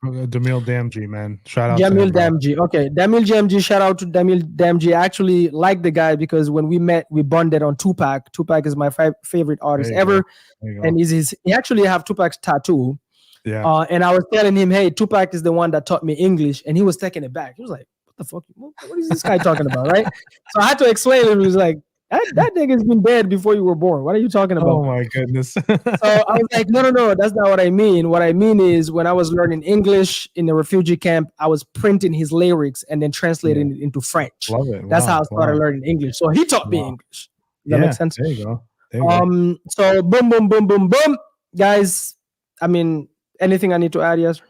Jamil Damji, man. Shout out Jamil to him, Damji. Okay, Jamil Damji. Shout out to Jamil Damji. I actually like the guy because when we met, we bonded on Tupac. Tupac is my favorite artist ever, and he actually have Tupac's tattoo. Yeah. And I was telling him, hey, Tupac is the one that taught me English, and he was taking it back. He was like, "What the fuck? What is this guy talking about?" Right? So I had to explain to him. He was like, that nigga's been dead before you were born. What are you talking about? Oh my goodness. So I was like, no, that's not what I mean. What I mean is when I was learning English in the refugee camp, I was printing his lyrics and then translating it into French. Love it. That's how I started learning English. So he taught me English. Does that make sense? There you go. So boom. Guys, I mean, anything I need to add, yes?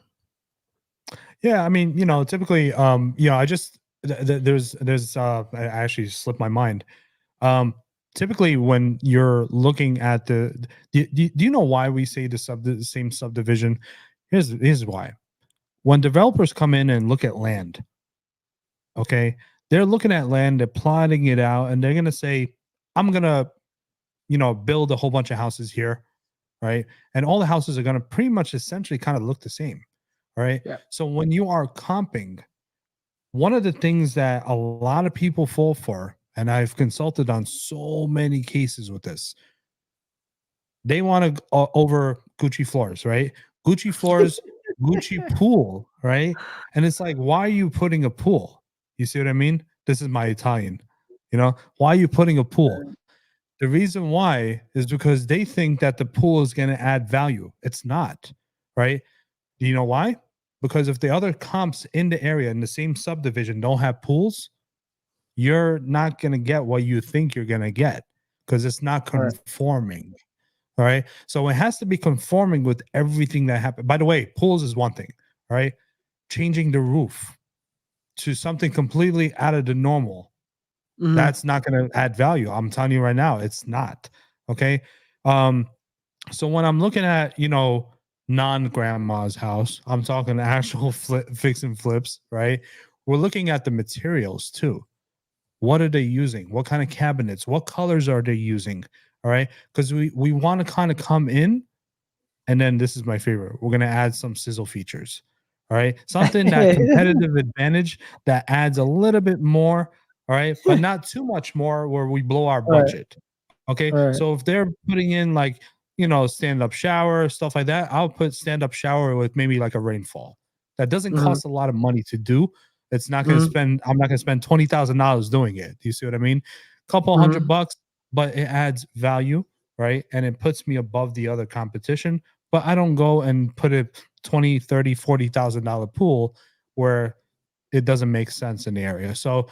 Yeah, I mean, you know, typically, you know, I just there's I actually slipped my mind. Typically when you're looking at do you know why we say the same subdivision? Here's why. When developers come in and look at land, okay, they're looking at land, they're plotting it out, and they're gonna say, I'm gonna, you know, build a whole bunch of houses here, right? And all the houses are gonna pretty much essentially kind of look the same, right? Yeah. So when you are comping, one of the things that a lot of people fall for, and I've consulted on so many cases with this, they want to over Gucci floors, right? Gucci floors, Gucci pool, right? And it's like, why are you putting a pool? You see what I mean? This is my Italian. You know, why are you putting a pool? The reason why is because they think that the pool is going to add value. It's not, right? Do you know why? Because if the other comps in the area in the same subdivision don't have pools, you're not going to get what you think you're going to get because it's not conforming. All right. So it has to be conforming with everything that happened. By the way, pools is one thing, right? Changing the roof to something completely out of the normal. That's not going to add value. I'm telling you right now, it's not. Okay. So when I'm looking at, you know, non-grandma's house, I'm talking actual fix and flips, right? We're looking at the materials too. What are they using? What kind of cabinets? What colors are they using? All right. Because we want to kind of come in, and then this is my favorite. We're going to add some sizzle features. All right. Something that competitive advantage that adds a little bit more. All right. But not too much more where we blow our All right. budget. Okay. All right. So if they're putting in like, stand up shower, stuff like that, I'll put stand up shower with maybe like a rainfall. That doesn't Mm-hmm. cost a lot of money to do. It's not going to Mm-hmm. spend, I'm not going to spend $20,000 doing it. Do you see what I mean? Couple Mm-hmm. $100, but it adds value, right? And it puts me above the other competition. But I don't go and put a 20, 30, $40,000 pool where it doesn't make sense in the area. So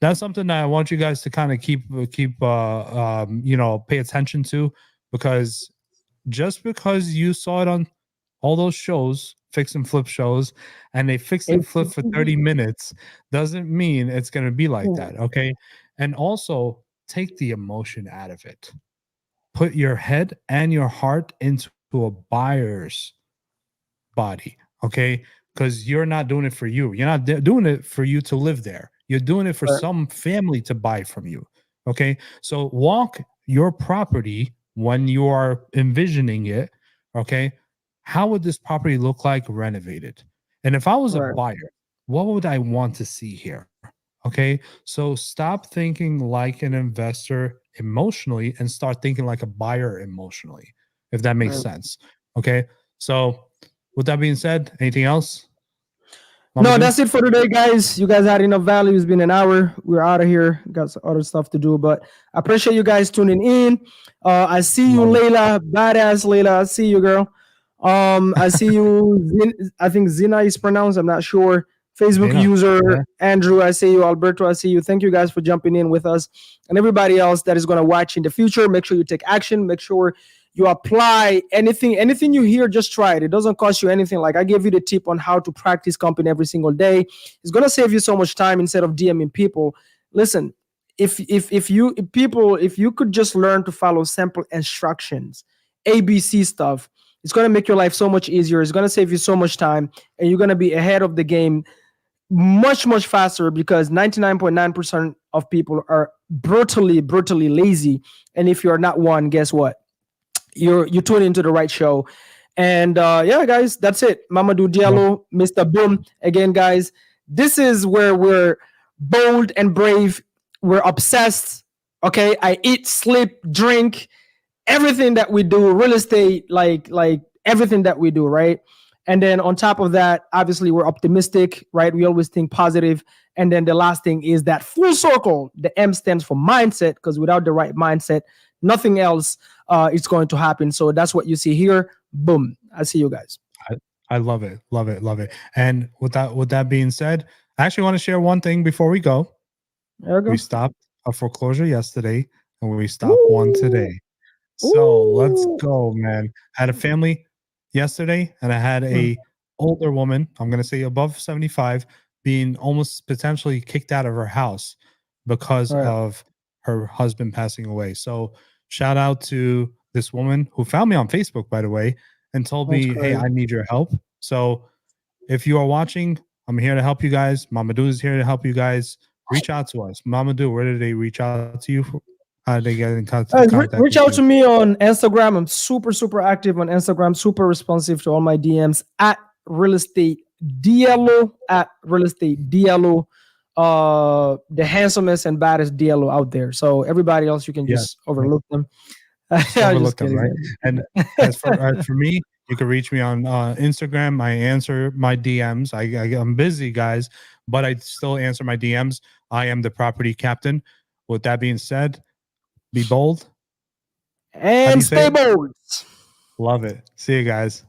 that's something that I want you guys to kind of keep pay attention to, because just because you saw it on all those shows, fix and flip shows, and they fix and flip for 30 minutes doesn't mean it's going to be like that. Okay. And also take the emotion out of it. Put your head and your heart into a buyer's body. Okay. Because you're not doing it for you. You're not doing it for you to live there. You're doing it for Right. some family to buy from you. Okay. So walk your property when you are envisioning it. Okay. How would this property look like renovated? And if I was a Right. buyer, what would I want to see here? Okay. So stop thinking like an investor emotionally and start thinking like a buyer emotionally, if that makes Right. sense. Okay. So with that being said, anything else? No, that's it for today, guys. You guys had enough value. It's been an hour. We're out of here. Got some other stuff to do, but I appreciate you guys tuning in. I see you, Layla, badass Layla. I see you, girl. I see you. I think Zina is pronounced. I'm not sure. Facebook Zina, user yeah. Andrew. I see you, Alberto. I see you. Thank you guys for jumping in with us, and everybody else that is going to watch in the future. Make sure you take action. Make sure you apply anything you hear, just try it. It doesn't cost you anything. Like I gave you the tip on how to practice comping every single day. It's going to save you so much time instead of DMing people. Listen, if you could just learn to follow simple instructions, ABC stuff, it's going to make your life so much easier. It's going to save you so much time, and you're going to be ahead of the game much faster, because 99.9% of people are brutally lazy. And if you're not one, guess what? You tune into the right show. And yeah, guys, that's it. Mamadou Diallo, Mr. Boom. Again, guys, this is where we're bold and brave. We're obsessed. Okay, I eat, sleep, drink, everything that we do, real estate, like everything that we do, right? And then on top of that, obviously we're optimistic, right? We always think positive. And then the last thing is that full circle. The M stands for mindset, because without the right mindset, nothing else is going to happen. So that's what you see here. Boom. I see you guys. I love it. Love it. Love it. And with that being said, I actually want to share one thing before we go. There we go. We stopped a foreclosure yesterday and we stopped one today. So let's go, man. I had a family yesterday and I had a older woman, I'm going to say above 75, being almost potentially kicked out of her house because of her husband passing away. So shout out to this woman who found me on Facebook, by the way, and told me, hey, I need your help. So if you are watching, I'm here to help you guys. Mamadou is here to help you guys. Reach out to us. Mamadou, where did they reach out to you? How did they get in contact? Reach out to me on Instagram. I'm super active on Instagram, super responsive to all my DMs at Real Estate Diallo, at Real Estate Diallo. The handsomest and baddest Diallo out there. So everybody else, you can just overlook them. Overlook them, right? And as for me, you can reach me on Instagram. I answer my DMs. I'm busy, guys, but I still answer my DMs. I am the property captain. With that being said, be bold and stay bold. Love it. See you guys.